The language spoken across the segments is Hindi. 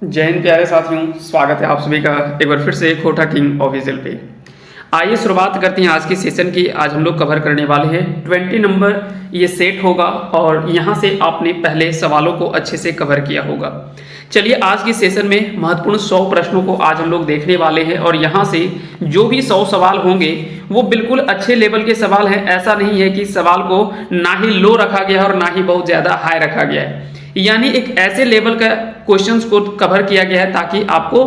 जय हिंद प्यारे साथियों, स्वागत है आप सभी का एक बार फिर से खोटा किंग ऑफिशियल पे। आइए शुरुआत करते हैं आज की सेशन की। आज हम लोग कवर करने वाले हैं 20 नंबर ये सेट होगा और यहाँ से आपने पहले सवालों को अच्छे से कवर किया होगा। चलिए आज की सेशन में महत्वपूर्ण 100 प्रश्नों को आज हम लोग देखने वाले हैं और यहाँ से जो भी 100 सवाल होंगे वो बिल्कुल अच्छे लेवल के सवाल हैं। ऐसा नहीं है कि सवाल को ना ही लो रखा गया है और ना ही बहुत ज़्यादा हाई रखा गया है, यानी एक ऐसे लेवल का क्वेश्चंस को कवर किया गया है ताकि आपको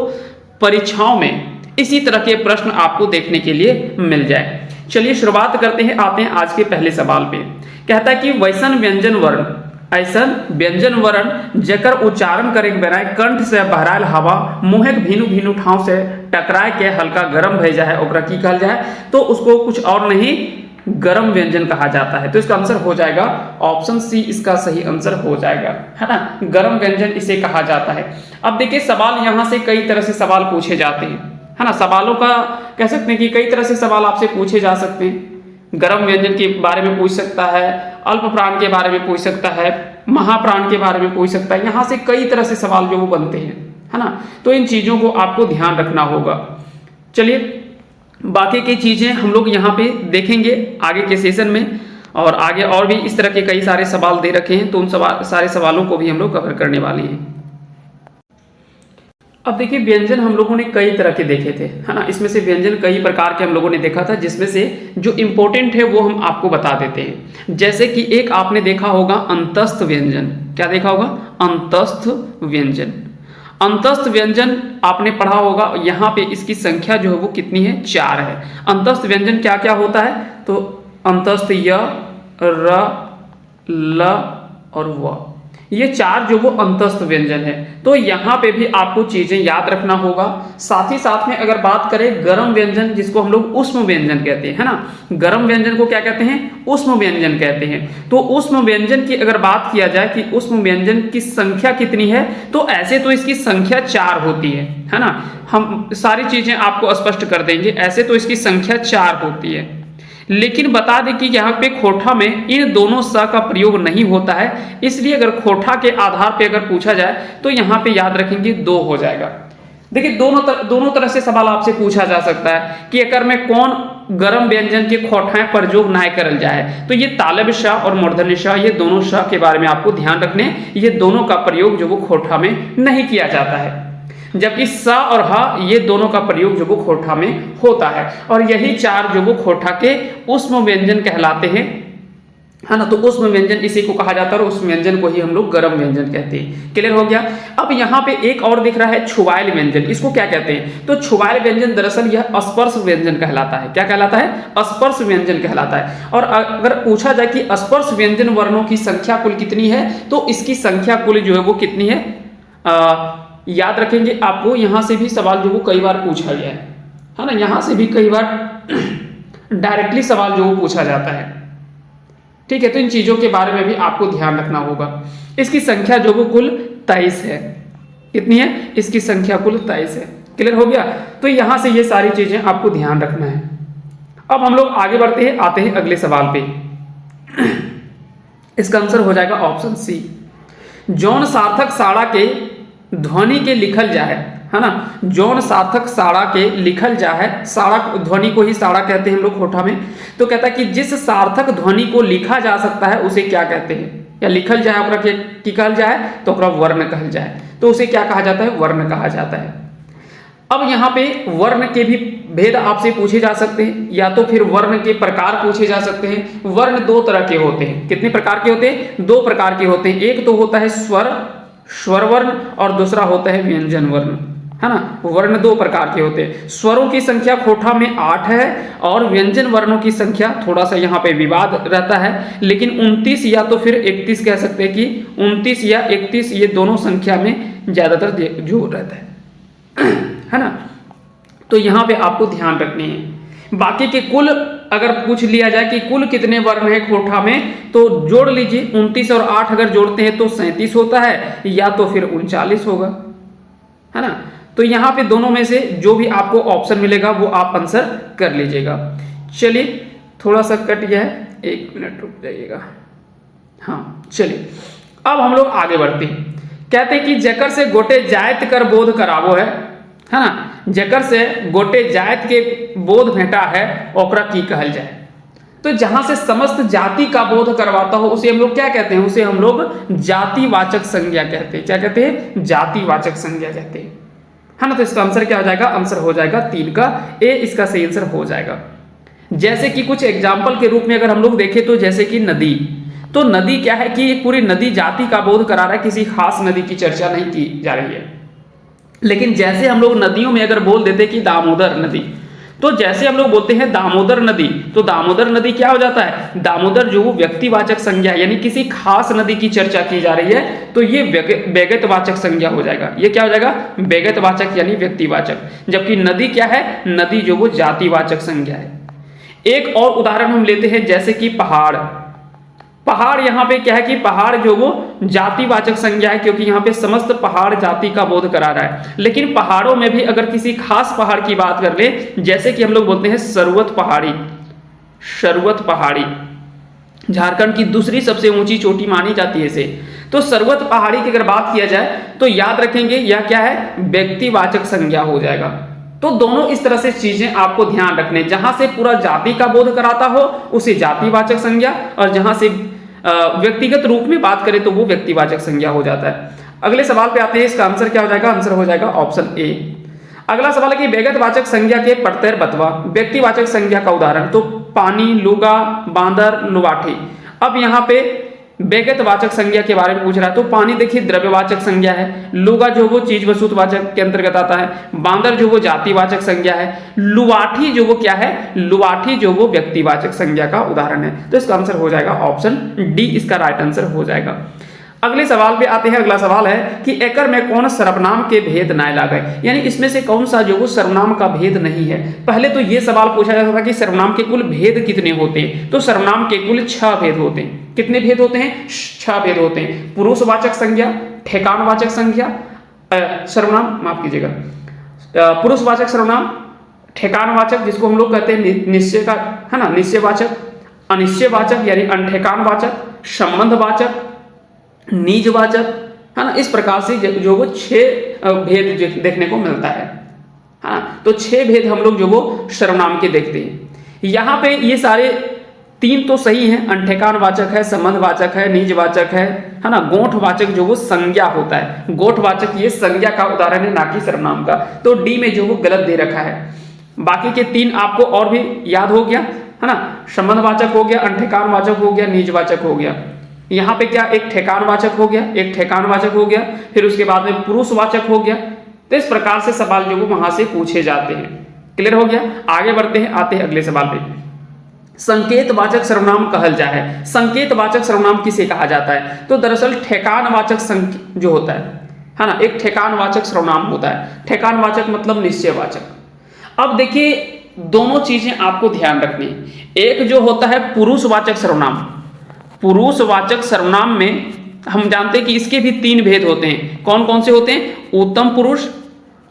परीक्षाओं में इसी तरह के प्रश्न आपको देखने के लिए मिल जाए। चलिए शुरुआत करते हैं, आते हैं आज के पहले सवाल पे। कहता है कि वैसन व्यंजन वर्ण ऐसन व्यंजन वर्ण जकर उच्चारण करे बनाए कंठ से बहरायल हवा मुहेक भीनु भीनु ठाव से टकराए के हल्का गर्म भय जाए ओकरा की कहल जाए, तो उसको कुछ और नहीं गरम व्यंजन कहा जाता है। तो इसका आंसर हो जाएगा ऑप्शन सी, इसका सही आंसर हो जाएगा, है ना। गरम व्यंजन इसे कहा जाता है। अब देखिए सवाल यहाँ से कई तरह से सवाल पूछे जाते हैं, है ना। सवालों का कह सकते हैं कि कई तरह से सवाल आपसे पूछे जा सकते हैं। गरम व्यंजन के बारे में पूछ सकता है, अल्प प्राण के बारे में पूछ सकता है, महाप्राण के बारे में पूछ सकता है। यहाँ से कई तरह से सवाल जो वो बनते हैं, है ना। तो इन चीजों को आपको ध्यान रखना होगा। चलिए बाकी की चीजें हम लोग यहाँ पे देखेंगे आगे के सेशन में, और आगे और भी इस तरह के कई सारे सवाल दे रखे हैं, तो उन सारे सवालों को भी हम लोग कवर करने वाले हैं। अब देखिए व्यंजन हम लोगों ने कई तरह के देखे थे, है ना। इसमें से व्यंजन कई प्रकार के हम लोगों ने देखा था, जिसमें से जो इंपॉर्टेंट है वो हम आपको बता देते हैं। जैसे कि एक आपने देखा होगा अंतस्थ व्यंजन। क्या देखा होगा? अंतस्थ व्यंजन। अंतस्थ व्यंजन आपने पढ़ा होगा, यहाँ पे इसकी संख्या जो है वो कितनी है? 4 है। अंतस्थ व्यंजन क्या क्या होता है? तो अंतस्थ य, र, ल और व, ये 4 जो वो अंतस्थ व्यंजन है। तो यहाँ पे भी आपको चीजें याद रखना होगा। साथ ही साथ में अगर बात करें गरम व्यंजन, जिसको हम लोग उष्म व्यंजन कहते हैं, है ना। गरम व्यंजन को क्या कहते हैं? उष्म व्यंजन कहते हैं। तो उष्म व्यंजन की अगर बात किया जाए कि उष्म व्यंजन की संख्या कितनी है, तो ऐसे तो इसकी संख्या 4 होती है ना। हम सारी चीजें आपको स्पष्ट कर देंगे। ऐसे तो इसकी संख्या 4 होती है, लेकिन बता दें कि यहाँ पे खोठा में इन दोनों स का प्रयोग नहीं होता है, इसलिए अगर खोठा के आधार पे अगर पूछा जाए तो यहाँ पे याद रखेंगे 2 हो जाएगा। देखिए दोनों तरह से सवाल आपसे पूछा जा सकता है कि अगर में कौन गरम व्यंजन के खोठाएं प्रयोग ना करल जाए, तो ये तालब शाह और मूर्धन्य शाह, ये दोनों शाह के बारे में आपको ध्यान रखने, ये दोनों का प्रयोग जो वो खोठा में नहीं किया जाता है, जबकि सा और हा ये दोनों का प्रयोग जो वो खोठा में होता है। और यही 4 जो वो खोठा के उष्म व्यंजन कहलाते हैं, है ना। तो उष्म व्यंजन इसी को कहा जाता है और उस व्यंजन को ही हम लोग गरम व्यंजन कहते हैं। क्लियर हो गया। अब यहाँ पे एक और दिख रहा है छुवायल व्यंजन। इसको क्या कहते हैं? तो छुवायल व्यंजन दरअसल यह स्पर्श व्यंजन कहलाता है। क्या कहलाता है? स्पर्श व्यंजन कहलाता है। और अगर पूछा जाए कि स्पर्श व्यंजन वर्णों की संख्या कुल कितनी है, तो इसकी संख्या कुल जो है वो कितनी है? याद रखेंगे आपको, यहाँ से भी सवाल जो वो कई बार पूछा गया है ना। यहाँ से भी कई बार डायरेक्टली सवाल जो वो पूछा जाता है, ठीक है। तो इन चीजों के बारे में भी आपको ध्यान रखना होगा। इसकी संख्या जो वो कुल 23 है। कितनी है? इसकी संख्या कुल 23 है। क्लियर हो गया। तो यहाँ से ये सारी चीजें आपको ध्यान रखना है। अब हम लोग आगे बढ़ते हैं, आते हैं अगले सवाल पे। इसका आंसर हो जाएगा ऑप्शन सी। जौन सार्थक साड़ा के ध्वनि के लिखल जाए, है ना। जौन सार्थक साड़ा के लिखल जाए, साड़ा ध्वनि को ही साड़ा कहते हैं हम लोग खोठा में। तो कहता है कि जिस सार्थक ध्वनि को लिखा जा सकता है उसे क्या कहते हैं? या लिखल जाए ओकरा की कहल जाए तो ओकरा वर्ण कहल जाए, तो उसे क्या कहा जाता है? वर्ण कहा जाता है। अब यहाँ पे वर्ण के भी भेद आपसे पूछे जा सकते हैं, या तो फिर वर्ण के प्रकार पूछे जा सकते हैं। वर्ण 2 तरह के होते हैं। कितने प्रकार के होते हैं? 2 प्रकार के होते हैं। एक तो होता है स्वर वर्ण और दूसरा होता है व्यंजन वर्ण, है ना। वर्ण 2 प्रकार के होते हैं। स्वरों की संख्या खोठा में 8 है और व्यंजन वर्णों की संख्या थोड़ा सा यहाँ पे विवाद रहता है, लेकिन 29 या तो फिर 31 कह सकते हैं कि 29 या 31 ये दोनों संख्या में ज्यादातर जो रहता है ना। तो यहाँ पे आपको ध्यान रखनी है। बाकी के कुल अगर पूछ लिया जाए कि कुल कितने वर्ण है खोठा में, तो जोड़ लीजिए 29 और 8 अगर जोड़ते हैं तो 37 होता है, या तो फिर 39 होगा, है ना। तो यहाँ पे दोनों में से जो भी आपको ऑप्शन मिलेगा वो आप आंसर कर लीजिएगा। चलिए थोड़ा सा कट गया है, 1 मिनट रुक जाइएगा। हाँ चलिए अब हम लोग आगे बढ़ते हैं। कहते हैं कि जकर से गोटे जायत कर बोध करावो है ना, जकर से गोटे जायत के बोध भेंटा है ओकरा की कहल जाए। तो जहां से समस्त जाति का बोध करवाता हो उसे हम लोग क्या कहते हैं, उसे हम लोग जातिवाचक संज्ञा कहते हैं। क्या कहते हैं, जातिवाचक संज्ञा कहते हैं, है ना। तो इसका आंसर क्या हो जाएगा, आंसर हो जाएगा 3 का ए, इसका सही आंसर हो जाएगा। जैसे कि कुछ एग्जाम्पल के रूप में अगर हम लोग देखें तो जैसे कि नदी, तो नदी क्या है कि पूरी नदी जाति का बोध करा रहा है, किसी खास नदी की चर्चा नहीं की जा रही है। लेकिन जैसे हम लोग नदियों में अगर बोल देते कि दामोदर नदी, तो जैसे हम लोग बोलते हैं दामोदर नदी, तो दामोदर नदी क्या हो जाता है, दामोदर जो व्यक्तिवाचक संज्ञा यानी किसी खास नदी की चर्चा की जा रही है, तो ये व्यक्तिवाचक संज्ञा हो जाएगा। ये क्या हो जाएगा, व्यक्तिवाचक यानी व्यक्तिवाचक। जबकि नदी क्या है, नदी जो वो जातिवाचक संज्ञा है। एक और उदाहरण हम लेते हैं जैसे कि पहाड़। पहाड़ यहाँ पे क्या है कि पहाड़ जो वो जातिवाचक संज्ञा है, क्योंकि यहाँ पे समस्त पहाड़ जाति का बोध करा रहा है। लेकिन पहाड़ों में भी अगर किसी खास पहाड़ की बात कर ले, जैसे कि हम लोग बोलते हैं सरवत पहाड़ी, सरवत पहाड़ी झारखंड की दूसरी सबसे ऊंची चोटी मानी जाती है इसे। तो सरवत पहाड़ी की अगर बात किया जाए तो याद रखेंगे यह क्या है, व्यक्तिवाचक संज्ञा हो जाएगा। तो दोनों इस तरह से चीजें आपको ध्यान रखने, जहां से पूरा जाति का बोध कराता हो उसे जातिवाचक संज्ञा, और जहां से व्यक्तिगत रूप में बात करें तो वो व्यक्तिवाचक संज्ञा हो जाता है। अगले सवाल पे आते हैं, इसका आंसर क्या हो जाएगा, आंसर हो जाएगा ऑप्शन ए। अगला सवाल है कि व्यक्तिवाचक संज्ञा के प्रत्यय बतवा। व्यक्तिवाचक संज्ञा का उदाहरण, तो पानी, लुगा, बांदर, लुवाठी। अब यहाँ पे व्यक्तिवाचक संज्ञा के बारे में पूछ रहा है, तो पानी देखिए द्रव्यवाचक संज्ञा है, लुगा जो वो चीज वस्तुवाचक के अंतर्गत आता है, बांदर जो वो जातिवाचक संज्ञा है, लुवाठी जो वो क्या है, लुवाठी जो वो व्यक्तिवाचक संज्ञा का उदाहरण है। तो इसका आंसर हो जाएगा ऑप्शन डी, इसका राइट आंसर हो जाएगा। अगले सवाल पे आते हैं। अगला सवाल है कि एकर में कौन सर्वनाम के भेद न लागे, यानी इसमें से कौन सा जो वो सर्वनाम का भेद नहीं है। पहले तो ये सवाल पूछा जाता था कि सर्वनाम के कुल भेद कितने होते हैं, तो सर्वनाम के कुल 6 भेद होते हैं। कितने भेद होते हैं, 6 भेद होते हैं। पुरुषवाचक संज्ञा, ठेकानवाचक संज्ञा, सर्वनाम माफ कीजिएगा, पुरुषवाचक सर्वनाम, ठेकानवाचक जिसको हम लोग कहते हैं निश्चय का, है ना, निश्चयवाचक, अनिश्चयवाचक यानी अनठेकानवाचक, संबंधवाचक, निजवाचक, है ना। इस प्रकार से जो वो 6 भेद देखने को मिलता है ना। तो 6 भेद हम लोग जो वो सर्वनाम के देखते हैं। यहाँ पे ये सारे 3 तो सही हैं, अनठेकानवाचक है, संबंधवाचक है, निजवाचक है ना। गोठवाचक जो वो संज्ञा होता है, गोठवाचक ये संज्ञा का उदाहरण है, ना कि सर्वनाम का। तो डी में जो वो गलत दे रखा है। बाकी के 3 आपको और भी याद हो गया, है ना। संबंधवाचक हो गया, अनठेकानवाचक हो गया, निजवाचक हो गया। यहाँ पे क्या, एक ठेकानवाचक हो गया, एक ठेकानवाचक हो गया, फिर उसके बाद में पुरुषवाचक हो गया। तो इस प्रकार से सवाल जो वो वहां से पूछे जाते हैं। क्लियर हो गया। आगे बढ़ते हैं, आते हैं अगले सवाल पे। संकेतवाचक सर्वनाम कहल जाए। संकेतवाचक सर्वनाम किसे कहा जाता है, तो दरअसल ठेकानवाचक जो होता है ना, एक ठेकानवाचक सर्वनाम होता है। ठेकानवाचक मतलब निश्चयवाचक। अब देखिए दोनों चीजें आपको ध्यान रखनी। एक जो होता है पुरुषवाचक सर्वनाम, पुरुषवाचक सर्वनाम में हम जानते हैं कि इसके भी 3 भेद होते हैं। कौन कौन से होते हैं, उत्तम पुरुष,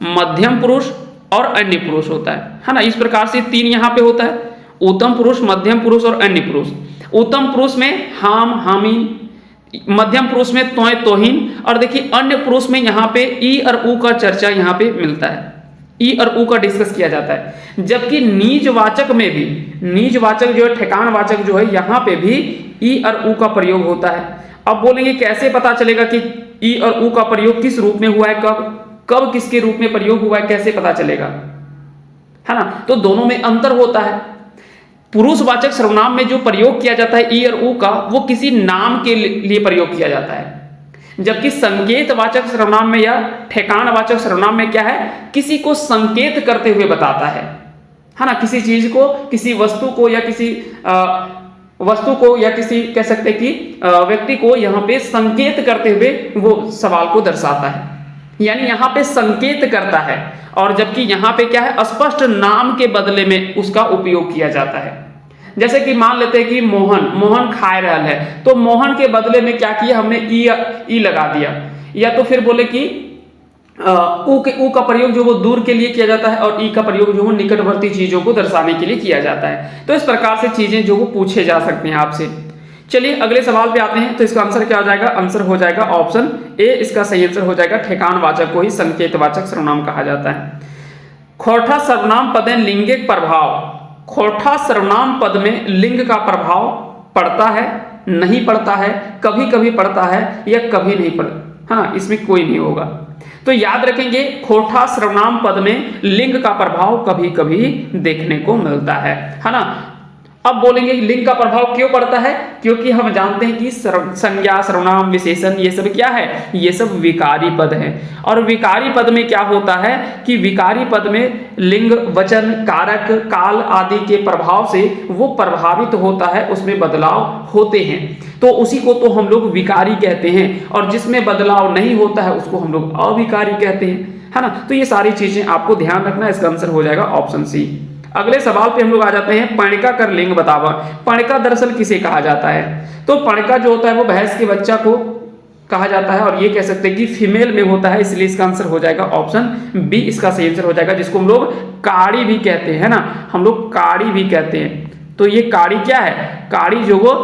मध्यम पुरुष और अन्य पुरुष होता है ना। इस प्रकार से 3 यहाँ पे होता है, उत्तम पुरुष, मध्यम पुरुष और अन्य पुरुष। उत्तम पुरुष में हाम, हामी, मध्यम पुरुष में तोय, तोहिन, और देखिए अन्य पुरुष में यहाँ पे ई और ऊ का चर्चा यहाँ पे मिलता है, ई और ऊ का डिस्कस किया जाता है। जबकि निजवाचक में भी, निजवाचक जो है, ठेकानवाचक जो है, यहाँ पे भी ई और ऊ का प्रयोग होता है। अब बोलेंगे कैसे पता चलेगा कि ई और ऊ का प्रयोग किस रूप में हुआ है, कब किसके रूप में प्रयोग हुआ है, कैसे पता चलेगा, है ना। तो दोनों में अंतर होता है। पुरुषवाचक सर्वनाम में जो प्रयोग किया जाता है ई और ऊ का, वो किसी नाम के लिए प्रयोग किया जाता है। जबकि संकेतवाचक सर्वनाम में या ठेकानवाचक सर्वनाम में क्या है, किसी को संकेत करते हुए बताता है ना। किसी चीज को, किसी वस्तु को या किसी कह सकते कि व्यक्ति को यहाँ पे संकेत करते हुए वो सवाल को दर्शाता है, यानी यहाँ पे संकेत करता है। और जबकि यहाँ पे क्या है, स्पष्ट नाम के बदले में उसका उपयोग किया जाता है। जैसे कि मान लेते हैं कि मोहन खा रहा है, तो मोहन के बदले में क्या किया हमने, ई लगा दिया। या तो फिर बोले कि ऊ का प्रयोग जो वो दूर के लिए किया जाता है, और ई का प्रयोग जो वो निकटवर्ती चीजों को दर्शाने के लिए किया जाता है। तो इस प्रकार से चीजें जो वो पूछे जा सकते हैं आपसे। चलिए अगले सवाल पे आते हैं। तो इसका आंसर क्या हो जाएगा? आंसर हो जाएगा ऑप्शन ए, इसका सही आंसर हो जाएगा। ठेकानवाचक को ही संकेतवाचक सर्वनाम कहा जाता है। खोटा सर्वनाम पद में लिंगिक प्रभाव, खोटा सर्वनाम पद में लिंग का प्रभाव पड़ता है, नहीं पड़ता है, कभी कभी पड़ता है या कभी नहीं पड़ता, हाँ इसमें कोई नहीं होगा। तो याद रखेंगे खोटा सर्वनाम पद में लिंग का प्रभाव कभी कभी देखने को मिलता है ना। अब बोलेंगे लिंग का प्रभाव क्यों पड़ता है? क्योंकि हम जानते हैं कि संज्ञा, सर्वनाम, विशेषण ये सब क्या है? ये सब विकारी पद है। और विकारी पद में क्या होता है कि विकारी पद में लिंग, वचन, कारक, काल आदि के प्रभाव से वो प्रभावित होता है, उसमें बदलाव होते हैं। तो उसी को तो हम लोग विकारी कहते हैं, और जिसमें बदलाव नहीं होता है उसको हम लोग अविकारी कहते हैं, है ना। तो ये सारी चीजें आपको ध्यान रखना है। इसका आंसर हो जाएगा ऑप्शन सी। अगले सवाल पे हम लोग आ जाते हैं। पणिका कर लिंग बतावा। पणिका दरअसल किसे कहा जाता है? तो पणिका जो होता है वो भैंस के बच्चा को कहा जाता है, और ये कह सकते हैं कि फीमेल में होता है, इसलिए इसका आंसर हो जाएगा ऑप्शन बी, इसका सही आंसर हो जाएगा, जिसको हम लोग काड़ी भी कहते हैं ना, हम लोग काड़ी भी कहते हैं। तो ये काड़ी क्या है? काड़ी जो वो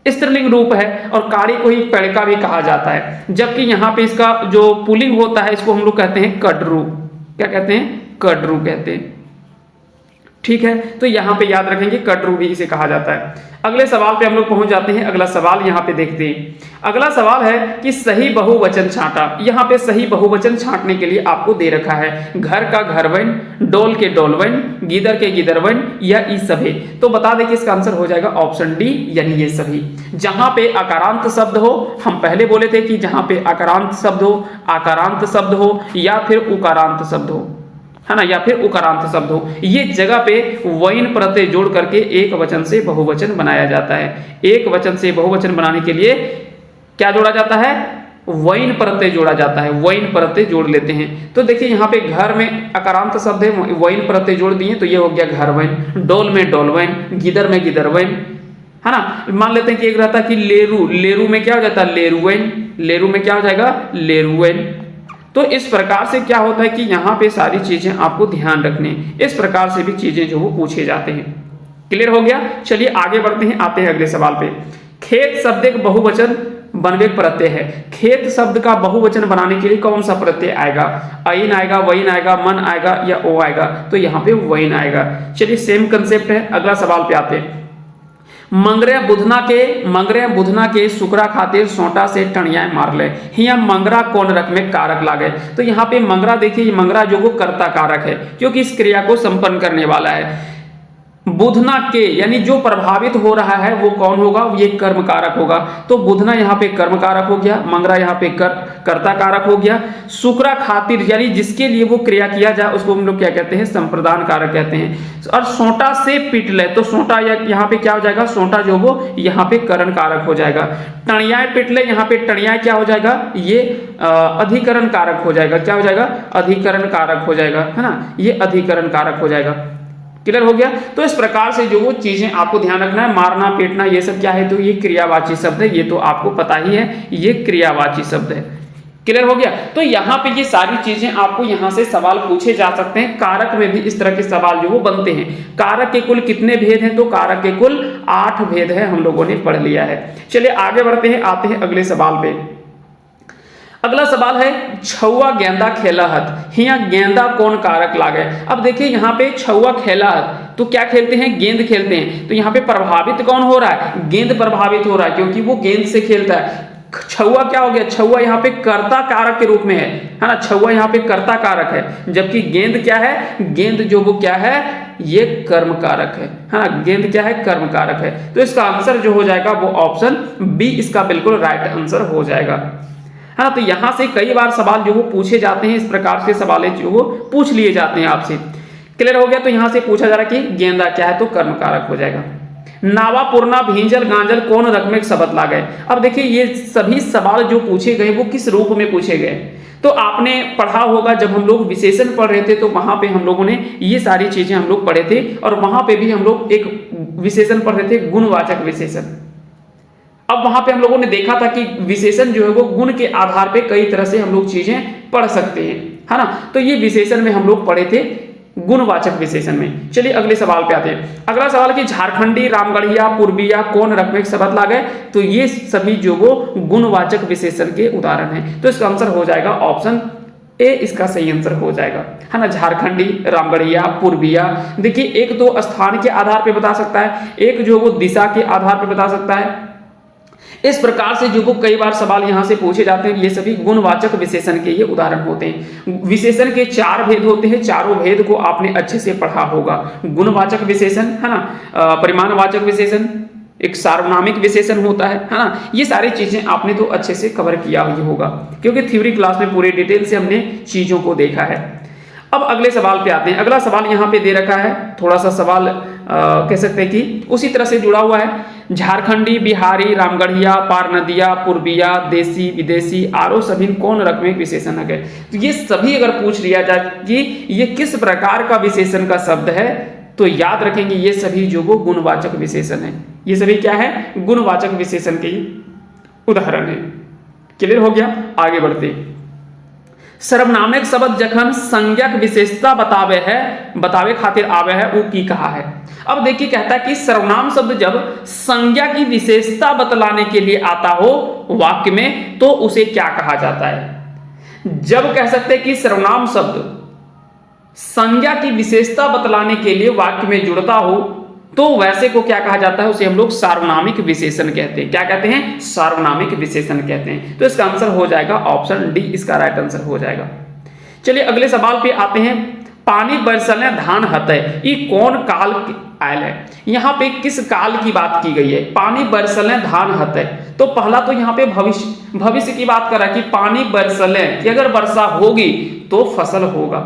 स्त्रीलिंग रूप है, और काड़ी को ही पणिका भी कहा जाता है। जबकि यहाँ पे इसका जो पुल्लिंग होता है इसको हम लोग कहते हैं कड्रू। क्या कहते हैं? कड्रू कहते हैं। ठीक है, तो यहां पे याद रखेंगे कड्रू भी इसे कहा जाता है। अगले सवाल पे हम लोग पहुंच जाते हैं। अगला सवाल यहां पे देखते हैं। अगला सवाल है कि सही बहुवचन छांटा। यहां पे सही बहुवचन छांटने के लिए आपको दे रखा है घर का घरवन, डोल के डोलवन, गीदर के गिदरवन या ई सभी। तो बता दें कि इसका आंसर हो जाएगा ऑप्शन डी, यानी ये सभी। जहां पे अकारांत शब्द हो, हम पहले बोले थे कि जहां पे अकारांत शब्द हो, आकारांत शब्द हो या फिर उकारांत शब्द हो, है ना, या फिर उकारांत शब्द हो, ये जगह पे वैन प्रत्यय जोड़ करके एक वचन से बहुवचन बनाया जाता है। एक वचन से बहुवचन बनाने के लिए क्या जोड़ा जाता है? वैन प्रत्यय जोड़ा जाता है। वैन प्रत्यय जोड़ लेते हैं। तो देखिए यहाँ पे घर में अकारांत शब्द है, वैन प्रत्यय जोड़ दिए, तो ये हो गया घर वैन। डोल में डोल वैन, गिदर में गिदर वैन, है ना। मान लेते हैं कि एक रहता है कि लेरू, लेरू में क्या हो जाता है? लेरुवेन। लेरू में क्या हो जाएगा? लेरुवेन। तो इस प्रकार से क्या होता है कि यहाँ पे सारी चीजें आपको ध्यान रखने, इस प्रकार से भी चीजें जो वो पूछे जाते हैं। क्लियर हो गया? चलिए आगे बढ़ते हैं, आते हैं अगले सवाल पे। खेत शब्द एक बहुवचन बनवेक प्रत्यय है। खेत शब्द का बहुवचन बनाने के लिए कौन सा प्रत्यय आएगा? अइन आएगा, वैन आएगा, मन आएगा या ओ आएगा? तो यहाँ पे वैन आएगा। चलिए सेम कंसेप्ट है। अगला सवाल पे आते हैं। मंगरे बुधना के सुकरा खातिर सोटा से टणिया मार ले, हिया मंगरा कौन रख में कारक लागे। तो यहाँ पे मंगरा देखिए, मंगरा जो वो कर्ता कारक है, क्योंकि इस क्रिया को संपन्न करने वाला है। बुधना के यानी जो प्रभावित हो रहा है वो कौन होगा? ये कर्म कारक होगा। तो बुधना यहाँ पे कर्म कारक हो गया, मंगरा यहाँ पे कर्ता कारक हो गया। सुकरा खातिर यानी जिसके लिए वो क्रिया किया जाए उसको हम लोग क्या कहते हैं? संप्रदान कारक कहते हैं। और सोटा से पिट ले, तो सोटा यहाँ पे क्या हो जाएगा? सोटा जो वो यहाँ पे करण कारक हो जाएगा। टणियाए पिट ले, यहाँ पे टणियाए क्या हो जाएगा? ये अधिकरण कारक हो जाएगा। क्या हो जाएगा? अधिकरण कारक हो जाएगा, है ना, ये अधिकरण कारक हो जाएगा। क्लियर हो गया? तो इस प्रकार से जो वो चीजें आपको ध्यान रखना है। मारना, पीटना, ये सब क्या है? तो ये क्रियावाची शब्द है, ये तो आपको पता ही है, ये क्रियावाची शब्द है। क्लियर हो गया? तो यहाँ पे ये सारी चीजें आपको यहाँ से सवाल पूछे जा सकते हैं। कारक में भी इस तरह के सवाल जो वो बनते हैं। कारक के कुल कितने भेद हैं? तो कारक के कुल 8 भेद है, हम लोगों ने पढ़ लिया है। चलिए आगे बढ़ते हैं, आते हैं अगले सवाल पे। अगला सवाल है छुआ गेंदा खेलहत, हिया गेंदा कौन कारक लागे। अब देखिए यहाँ पे छुआ खेलहत, तो क्या खेलते हैं? गेंद खेलते हैं। तो यहाँ पे प्रभावित कौन हो रहा है? गेंद प्रभावित हो रहा है, क्योंकि वो गेंद से खेलता है। छुआ क्या हो गया? छुआ यहाँ पे कर्ता कारक के रूप में है ना। छुआ यहाँ पे कर्ता कारक है, जबकि गेंद क्या है? गेंद जो वो क्या है? ये कर्म कारक है ना। गेंद क्या है? कर्म कारक है। तो इसका आंसर जो हो जाएगा वो ऑप्शन बी, इसका बिल्कुल राइट आंसर हो जाएगा, है ना। तो यहां से कई बार सवाल जो वो पूछे जाते हैं, इस प्रकार से सवाल जो वो पूछ लिए जाते हैं आपसे। क्लियर हो गया? तो यहां से पूछा जा रहा है कि गेंदा क्या है? तो कर्म कारक हो जाएगा। नावा पुरना भींजल गांजल कौन रख में शब्द ला गए। अब देखिए ये सभी सवाल जो पूछे गए वो किस रूप में पूछे गए? तो आपने पढ़ा होगा जब हम लोग विशेषण पढ़ रहे थे, तो वहां पे हम लोगों ने ये सारी चीजें हम लोग पढ़े थे, और वहां पे भी हम लोग एक विशेषण पढ़ रहे थे, गुणवाचक विशेषण। अब वहां पे हम लोगों ने देखा था कि विशेषण जो है वो गुण के आधार पे कई तरह से हम लोग चीजें पढ़ सकते हैं, है ना। तो ये विशेषण में हम लोग पढ़े थे गुणवाचक विशेषण में। चलिए अगले सवाल पे आते हैं। अगला सवाल है कि झारखंडी, रामगढ़िया, पूर्विया कौन रकम एक शब्द ला गए, तो ये सभी जो वो गुणवाचक विशेषण के उदाहरण हैं। तो इसका आंसर हो जाएगा ऑप्शन ए, इसका सही आंसर हो जाएगा, है ना। झारखंडी, रामगढ़िया, पूर्विया, देखिए एक तो स्थान के आधार पे बता सकता है, एक जो वो दिशा के आधार पे बता सकता है। इस प्रकार से जो वो कई बार सवाल यहां से पूछे जाते हैं, ये सभी गुणवाचक विशेषण के ये उदाहरण होते हैं। विशेषण के 4 भेद होते हैं, चारों भेद को आपने अच्छे से पढ़ा होगा। गुणवाचक विशेषण, है ना, परिमाणवाचक विशेषण, एक सार्वनामिक विशेषण होता है ना। ये सारी चीजें आपने तो अच्छे से कवर किया ही होगा, क्योंकि थ्योरी क्लास में पूरे डिटेल से हमने चीजों को देखा है। अब अगले सवाल पे आते हैं। अगला सवाल यहाँ पे दे रखा है, थोड़ा सा सवाल कह सकते हैं कि उसी तरह से जुड़ा हुआ है। झारखंडी, बिहारी, रामगढ़िया, पारनदिया, पूर्विया, देसी, विदेशी, आरो सभी कौन रकम एक विशेषण है। तो ये सभी अगर पूछ लिया जाए कि ये किस प्रकार का विशेषण का शब्द है, तो याद रखेंगे ये सभी जो वो गुणवाचक विशेषण है। ये सभी क्या है, गुणवाचक विशेषण के उदाहरण है। क्लियर हो गया, आगे बढ़ते। सर्वनामिक शब्द जखन संज्ञक विशेषता बतावे खातिर आवे है, वो की कहा है। अब देखिए कहता है कि सर्वनाम शब्द जब संज्ञा की विशेषता बतलाने के लिए आता हो वाक्य में, तो उसे क्या कहा जाता है। जब कह सकते हैं कि सर्वनाम शब्द संज्ञा की विशेषता बतलाने के लिए वाक्य में जुड़ता हो, तो वैसे को क्या कहा जाता है, उसे हम लोग सार्वनामिक विशेषण कहते हैं। क्या कहते हैं, सार्वनामिक विशेषण कहते हैं। तो इसका आंसर हो जाएगा ऑप्शन डी, इसका राइट आंसर हो जाएगा। चलिए अगले सवाल पे आते हैं। पानी बरसले धान हतै, ये कौन काल आयल है। यहाँ पे किस काल की बात की गई है, पानी बरसले धान हतै। तो पहला तो यहाँ पे भविष्य की बात कर रहा है कि पानी बरसले, कि अगर वर्षा होगी तो फसल होगा,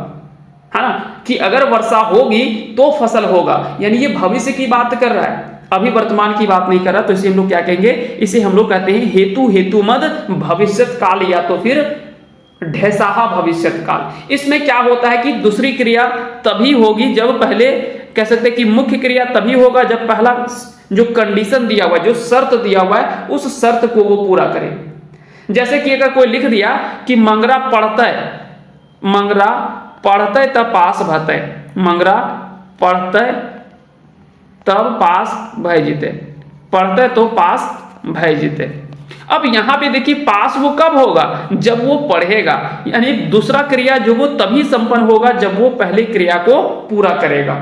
है ना, कि अगर वर्षा होगी तो फसल होगा, यानी ये भविष्य की बात कर रहा है, अभी वर्तमान की बात नहीं कर रहा। तो इसे हम लोग क्या कहेंगे, इसे हम लोग कहते हैं हेतु मद भविष्यत काल, या तो फिर ढैसाहा भविष्यत काल। इसमें क्या होता है कि दूसरी क्रिया तभी होगी जब पहले, कह सकते हैं कि मुख्य क्रिया तभी होगा जब पहला जो कंडीशन दिया हुआ है, जो शर्त दिया हुआ है, उस शर्त को वो पूरा करे। जैसे कि अगर कोई लिख दिया कि मंगरा पढ़ते तब पास भते, मंगरा पढ़ते तब पास भय जीते, पढ़ते तो पास भय जीते। अब यहां पे देखिए पास वो कब होगा, जब वो पढ़ेगा, यानी दूसरा क्रिया जो वो तभी संपन्न होगा जब वो पहली क्रिया को पूरा करेगा।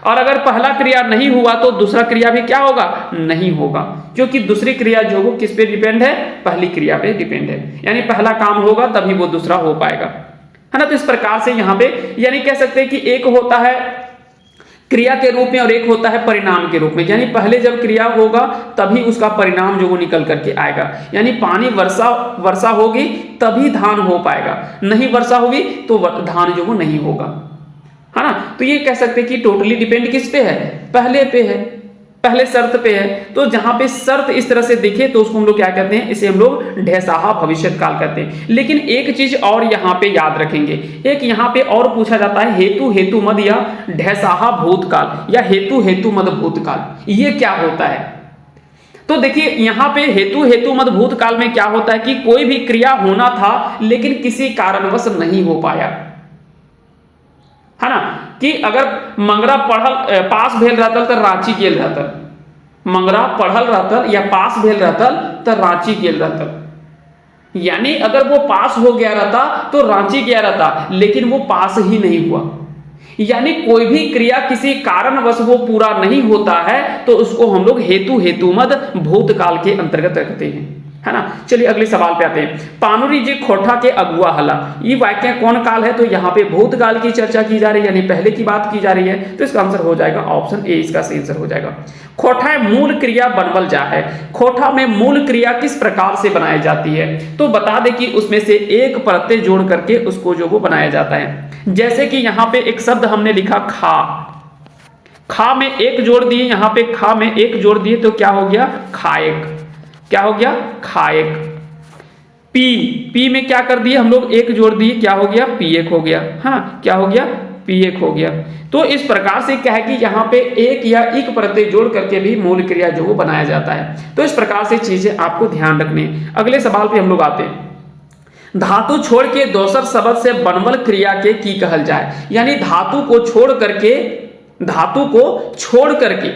और अगर पहला क्रिया नहीं हुआ तो दूसरा क्रिया भी क्या होगा, नहीं होगा, क्योंकि दूसरी क्रिया जो वो किस पे डिपेंड है, पहली क्रिया पे डिपेंड है। यानी पहला काम होगा तभी वो दूसरा हो पाएगा, है ना। तो इस प्रकार से यहाँ पे यानी कह सकते हैं कि एक होता है क्रिया के रूप में और एक होता है परिणाम के रूप में। यानी पहले जब क्रिया होगा तभी उसका परिणाम जो वो निकल करके आएगा। यानी पानी वर्षा होगी तभी धान हो पाएगा, नहीं वर्षा होगी तो धान जो वो नहीं होगा, है ना। तो ये कह सकते हैं कि टोटली डिपेंड किस पे है, पहले पे है, पहले शर्त पे है। तो जहां पे शर्त इस तरह से दिखे तो उसको हम लोग क्या कहते हैं, इसे हम लोग ढैसाहा भविष्यत काल कहते हैं। लेकिन एक चीज और यहां पे याद रखेंगे, एक यहां पे और पूछा जाता है हेतु मद या ढैसाहा भूतकाल या हेतु मद भूतकाल, ये क्या होता है। तो देखिए यहां पे हेतु मद भूतकाल में क्या होता है कि कोई भी क्रिया होना था लेकिन किसी कारणवश नहीं हो पाया, है ना। कि अगर मंगरा पास भेल रहता तो रांची गेल रहता, मंगरा पढ़ल रहता या पास भेल रहता तो रांची गेल रहता। यानी अगर वो पास हो गया रहता तो रांची गया रहता, लेकिन वो पास ही नहीं हुआ। यानी कोई भी क्रिया किसी कारणवश वो पूरा नहीं होता है तो उसको हम लोग हेतु मद भूतकाल के अंतर्गत रखते हैं, है ना। चलिए अगले सवाल पे आते हैं। पानुरी जी खोठा के अगुआ हला, ये वाक्य कौन काल है, तो यहाँ पे भूतकाल की चर्चा की जा रही है, यानी पहले की बात की जा रही है। तो इसका आंसर हो जाएगा ऑप्शन ए, इसका सही आंसर हो जाएगा। खोठा मूल क्रिया बनवल जा है, खोठा में मूल क्रिया किस प्रकार से बनाई जाती है, तो बता दे कि उसमें से एक प्रत्यय जोड़ करके उसको जो वो बनाया जाता है। जैसे कि यहाँ पे एक शब्द हमने लिखा खा में एक जोड़ दिए, यहाँ पे खा में एक जोड़ दिए तो क्या हो गया, खाएक, क्या हो गया, खाएक। पी में क्या कर दिए हम लोग, एक जोड़ दिए, क्या हो गया, पिएक हो गया, हाँ क्या हो गया, पिएक हो गया। तो इस प्रकार से क्या है कि यहाँ पे एक या एक प्रत्यय जोड़ करके भी मूल क्रिया जो वो बनाया जाता है। तो इस प्रकार से चीजें आपको ध्यान रखनी। अगले सवाल पे हम लोग आते हैं। धातु छोड़ के दोसर शब्द से बनवल क्रिया के की कहल जाए, यानी धातु को छोड़ करके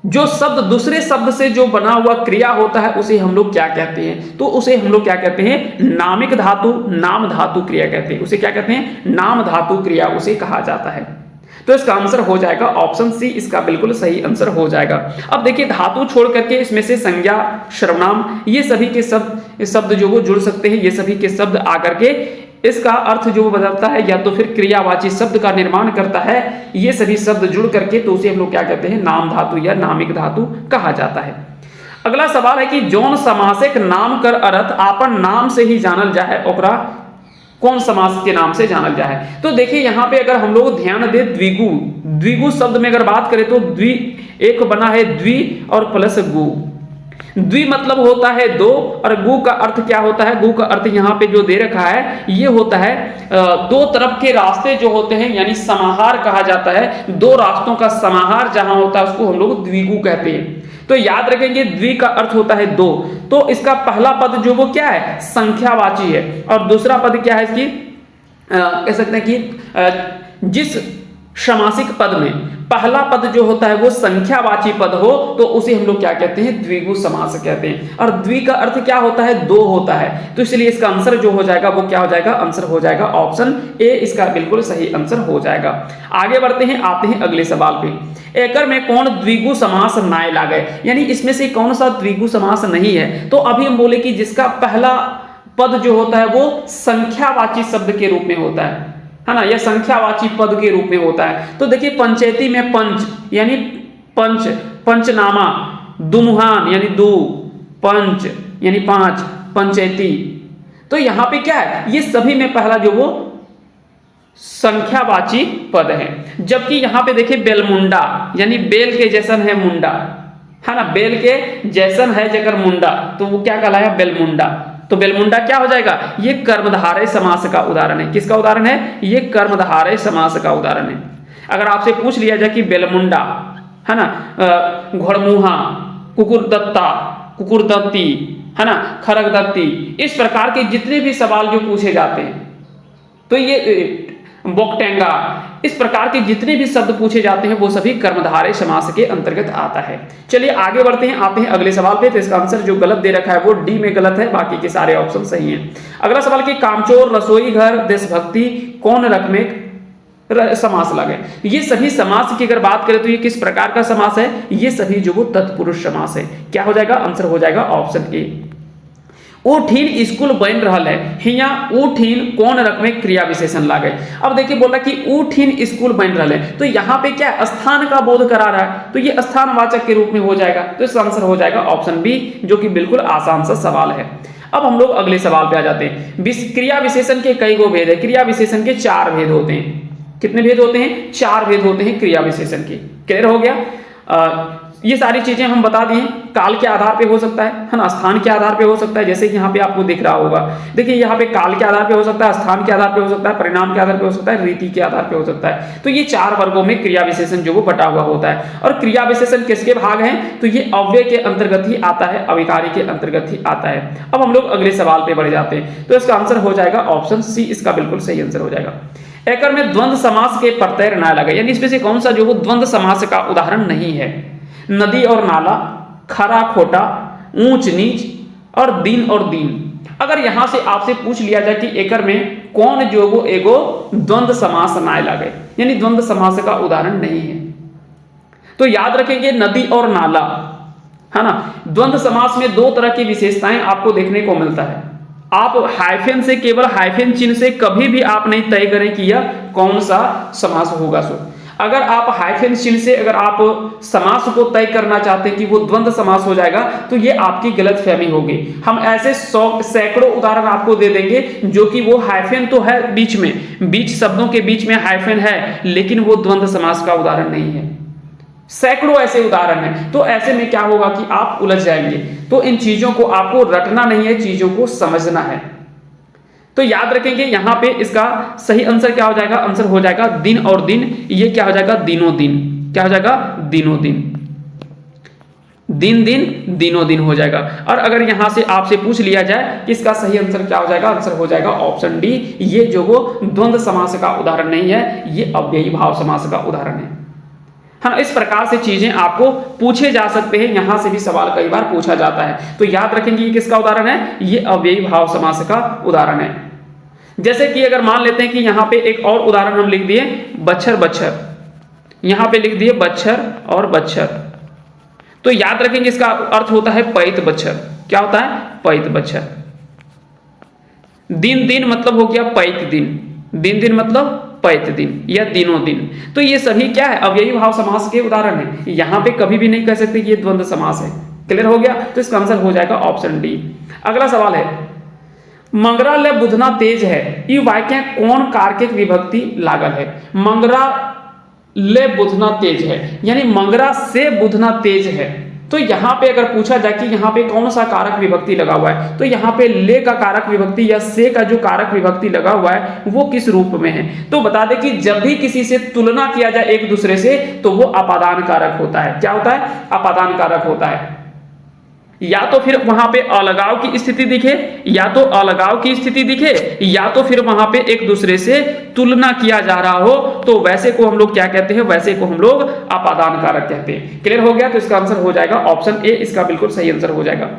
जो शब्द दूसरे शब्द से जो बना हुआ क्रिया होता है उसे हम लोग क्या कहते हैं, तो उसे हम लोग क्या कहते हैं, नामिक धातु, नाम धातु क्रिया कहते हैं। उसे क्या कहते हैं, नाम धातु क्रिया उसे कहा जाता है। तो इसका आंसर हो जाएगा ऑप्शन सी, इसका बिल्कुल सही आंसर हो जाएगा। अब देखिए धातु छोड़ करके इसमें से संज्ञा, सर्वनाम, ये सभी के शब्द जो वो जुड़ सकते हैं, ये सभी के शब्द आकर के इसका अर्थ जो बदलता है या तो फिर क्रियावाची शब्द का निर्माण करता है, ये सभी शब्द जुड़ करके तो उसे हम लोग क्या कहते हैं, नाम धातु या नामिक धातु कहा जाता है। अगला सवाल है कि जौन समासिक नाम कर अर्थ आपन नाम से ही जानल जाए ओकरा कौन समास के नाम से जानल जाए। तो देखिए यहाँ पे अगर हम लोग ध्यान दे द्विगु शब्द में अगर बात करें तो एक बना है द्वि और प्लस गु। द्वि मतलब होता है दो, और गु का अर्थ क्या होता है, गु का अर्थ यहाँ पे जो दे रखा है ये होता है दो तरफ के रास्ते जो होते हैं, यानी समाहार कहा जाता है। दो रास्तों का समाहार जहां होता है उसको हम लोग द्विगु कहते हैं। तो याद रखेंगे द्वि का अर्थ होता है दो, तो इसका पहला पद जो वो क्या है, संख्यावाची है, और दूसरा पद क्या है इसकी, कह सकते हैं कि जिस समासिक पद में पहला पद जो होता है वो संख्यावाची पद हो तो उसे हम लोग क्या कहते हैं, द्विगु समास कहते हैं। और द्वि का अर्थ क्या होता है, दो होता है। तो इसलिए इसका आंसर जो हो जाएगा वो क्या हो जाएगा, आंसर हो जाएगा ऑप्शन ए, इसका बिल्कुल सही आंसर हो जाएगा। आगे बढ़ते हैं, आते हैं अगले सवाल पे। एकर में कौन द्विगु समास नाय लागे, यानी इसमें से कौन सा द्विगु समास नहीं है। तो अभी हम बोले कि जिसका पहला पद जो होता है वो संख्यावाची शब्द के रूप में होता है ना, यह संख्यावाची पद के रूप में होता है। तो देखिए पंचैती में पंच यानी पंच, पंचनामा, दुमुहान यानी दो, पंच यानी पांच, पंचैती। तो यहां पे क्या है, ये सभी में पहला जो वो संख्यावाची पद है। जबकि यहां पे देखिए बेलमुंडा यानी बेल के जैसन है मुंडा, है ना, बेल के जैसन है जकर मुंडा, तो वो क्या कहलाया, बेलमुंडा। तो बेलमुंडा क्या हो जाएगा, ये कर्मधारय समास का उदाहरण है। किसका उदाहरण है, ये कर्मधारय समास का उदाहरण है। अगर आपसे पूछ लिया जाए कि बेलमुंडा, है ना, घोड़मुहा, कुकुरदत्ता, कुकुरदत्ती, है ना, खरगदत्ती, इस प्रकार के जितने भी सवाल जो पूछे जाते हैं, तो ये बोकटेंगा, इस प्रकार के जितने भी शब्द पूछे जाते हैं वो सभी कर्मधारय समास के अंतर्गत आता है। चलिए आगे बढ़ते हैं, आते हैं अगले सवाल पे। तो इसका आंसर जो गलत दे रखा है वो डी में गलत है, बाकी के सारे ऑप्शन सही हैं। अगला सवाल कि कामचोर, रसोई घर, देशभक्ति कौन रक में समास लगे। ये सभी समास की अगर बात करें तो ये किस प्रकार का समास है, ये सभी जो वो तत्पुरुष समास है। क्या हो जाएगा, आंसर हो जाएगा ऑप्शन ए। ऊठीन स्कूल बन रहा है, हिया ऊठीन कौन रक में क्रिया विशेषण लागे। अब देखिए बोला कि ऊठीन स्कूल बन रहा है, तो यहाँ पे क्या स्थान का बोध करा रहा है, तो ये स्थानवाचक के रूप में हो जाएगा। तो इसका आंसर हो जाएगा ऑप्शन बी, जो कि बिल्कुल आसान सा सवाल है। अब हम लोग अगले सवाल पे आ जाते हैं। क्रिया विशेषण के कई गो भेद है, क्रिया विशेषण के 4 भेद होते हैं। कितने भेद होते हैं, 4 भेद होते हैं क्रिया विशेषण के। क्लियर हो गया। ये सारी चीजें हम बता दिए, काल के आधार पे हो सकता है ना, स्थान के आधार पे हो सकता है, जैसे कि यहाँ पे आपको दिख रहा होगा। देखिए यहाँ पे काल के आधार पे हो सकता है, स्थान के आधार पे हो सकता है, परिणाम के आधार पे हो सकता है, रीति के आधार पे हो सकता है। तो ये 4 वर्गों में क्रिया विशेषण जो वो बटा हुआ होता है। और क्रिया विशेषण किसके भाग हैं, तो ये अव्यय के अंतर्गत ही आता है, अविकारी के अंतर्गत ही आता है। अब हम लोग अगले सवाल पे बढ़ जाते हैं। तो इसका आंसर हो जाएगा ऑप्शन सी, इसका बिल्कुल सही आंसर हो जाएगा। एकर में द्वंद्व समास के प्रत्यय ना लगे, यानी इसमें से कौन सा जो वो द्वंद्व समास का उदाहरण नहीं है। नदी और नाला, खरा खोटा, ऊंच नीच और दीन और दीन। अगर यहां से आपसे पूछ लिया जाए कि एकर में कौन जो वो एगो द्वंद्व समास ना लगे, यानी द्वंद्व समास का उदाहरण नहीं है, तो याद रखेंगे नदी और नाला, है ना। द्वंद्व समास में 2 तरह की विशेषताएं आपको देखने को मिलता है। आप हाइफन से, केवल हाइफन चिन्ह से कभी भी आप नहीं तय करें कि यह कौन सा समास होगा। सो अगर आप हाइफन चिन्ह से अगर आप समास को तय करना चाहते हैं कि वो द्वंद्व समास हो जाएगा, तो ये आपकी गलतफहमी होगी। हम ऐसे सैकड़ों उदाहरण आपको दे देंगे जो कि वो हाइफन तो है बीच में, बीच शब्दों के बीच में हाइफन है, लेकिन वो द्वंद्व समास का उदाहरण नहीं है। सैकड़ों ऐसे उदाहरण हैं। तो ऐसे में क्या होगा कि आप उलझ जाएंगे। तो इन चीजों को आपको रटना नहीं है, चीजों को समझना है। तो याद रखेंगे यहां पे इसका सही आंसर क्या हो जाएगा, आंसर हो जाएगा दिन और दिन। ये क्या हो जाएगा, दिनों दिन। क्या हो जाएगा, दिनों दिन। दिन दिन दिनों दिन हो जाएगा। और अगर यहां से आपसे पूछ लिया जाए कि इसका सही आंसर क्या हो जाएगा, आंसर हो जाएगा ऑप्शन डी। ये जो वो द्वंद्व समास का उदाहरण नहीं है, ये अव्ययी भाव समास का उदाहरण है ना। इस प्रकार से चीजें आपको पूछे जा सकते हैं, यहां से भी सवाल कई बार पूछा जाता है। तो याद रखेंगे ये किसका उदाहरण है, ये अव्ययी भाव समास का उदाहरण है। जैसे कि अगर मान लेते हैं कि यहां पे एक और उदाहरण हम लिख दिए बच्छर बच्छर, यहां पे लिख दिए बच्छर और बच्छर, तो याद रखेंगे इसका अर्थ होता है पैत बच्छर। क्या होता है, पैत बच्छर। दिन दिन मतलब हो गया पैत दिन, दिन दिन मतलब पैत दिन या दिनों दिन। तो ये सभी क्या है, अव्ययी भाव समास के उदाहरण है। यहां पे कभी भी नहीं कह सकते कि ये द्वंद्व समास है। क्लियर हो गया, तो इसका आंसर हो जाएगा ऑप्शन डी। अगला सवाल है, मंगरा ले बुधना तेज है, ये वाक्य कौन कारक विभक्ति लागल है। मंगरा ले बुधना तेज है, यानी मंगरा से बुधना तेज है। तो यहां पे अगर पूछा जाए कि यहां पे कौन सा कारक विभक्ति लगा हुआ है, तो यहां पे ले का कारक विभक्ति या से का जो कारक विभक्ति लगा हुआ है वो किस रूप में है। तो बता दें कि जब भी किसी से तुलना किया जाए एक दूसरे से, तो वो अपादान कारक होता है। क्या होता है, अपादान कारक होता है। या तो फिर वहां पे अलगाव की स्थिति दिखे, या तो अलगाव की स्थिति दिखे, या तो फिर वहां पे एक दूसरे से तुलना किया जा रहा हो, तो वैसे को हम लोग क्या कहते हैं, वैसे को हम लोग अपादान कारक कहते हैं। क्लियर हो गया, तो इसका आंसर हो जाएगा ऑप्शन ए, इसका बिल्कुल सही आंसर हो जाएगा।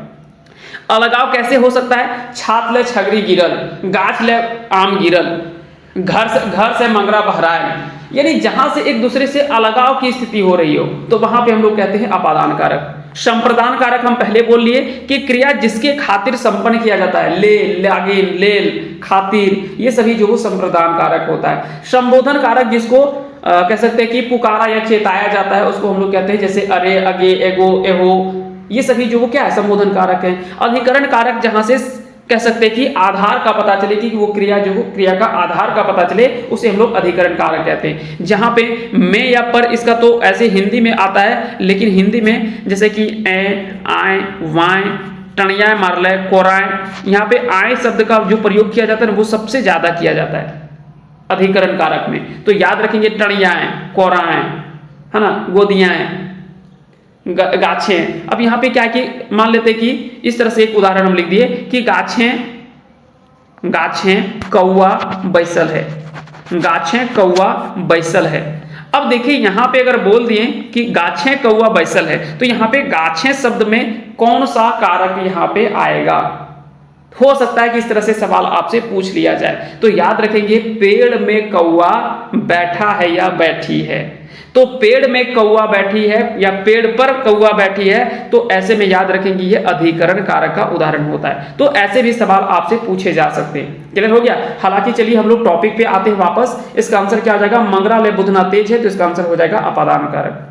अलगाव कैसे हो सकता है, छात ले छगरी गिरल, गाछ ले आम गिरल, घर से मंगरा बहराए, यानी जहां से एक दूसरे से अलगाव की स्थिति हो रही हो, तो वहां पे हम लोग कहते हैं अपादान कारक। संप्रदान कारक हम पहले बोल लिए कि क्रिया जिसके खातिर संपन्न किया जाता है, ले, लागिन, लेल, खातिर, ये सभी जो वो संप्रदान कारक होता है। संबोधन कारक जिसको कह सकते हैं कि पुकारा या चेताया जाता है, उसको हम लोग कहते हैं जैसे अरे, अगे, एगो, एहो, ये सभी जो वो क्या है, संबोधन कारक है। अधिकरण कारक जहां से कह सकते हैं कि आधार का पता चले कि वो क्रिया जो क्रिया का आधार का पता चले, उसे हम लोग अधिकरण कारक कहते हैं। जहां पे में या पर, इसका तो ऐसे हिंदी में आता है, लेकिन हिंदी में जैसे कि ए, आए, वाए, टणियाए, मारले, कोराए, यहाँ पे आए शब्द का जो प्रयोग किया जाता है वो सबसे ज्यादा किया जाता है अधिकरण कारक में। तो याद रखेंगे टणियाए, कोराए, है ना, गोदियाए, गाछें। अब यहाँ पे क्या कि मान लेते कि इस तरह से एक उदाहरण हम लिख दिए कि गाछें कौआ बैसल है, गाछें कौआ बैसल है। अब देखिए यहाँ पे अगर बोल दिए कि गाछें कौआ बैसल है, तो यहाँ पे गाछें शब्द में कौन सा कारक यहाँ पे आएगा। हो सकता है कि इस तरह से सवाल आपसे पूछ लिया जाए। तो याद रखेंगे पेड़ में कौआ बैठा है या बैठी है, तो पेड़ में कौआ बैठी है या पेड़ पर कौआ बैठी है, तो ऐसे में याद रखेंगे ये अधिकरण कारक का उदाहरण होता है। तो ऐसे भी सवाल आपसे पूछे जा सकते हैं। क्लियर हो गया। हालांकि चलिए हम लोग टॉपिक पे आते हैं वापस। इसका आंसर क्या हो जाएगा, मंगरा ले बुधना तेज है, तो इसका आंसर हो जाएगा अपादान कारक।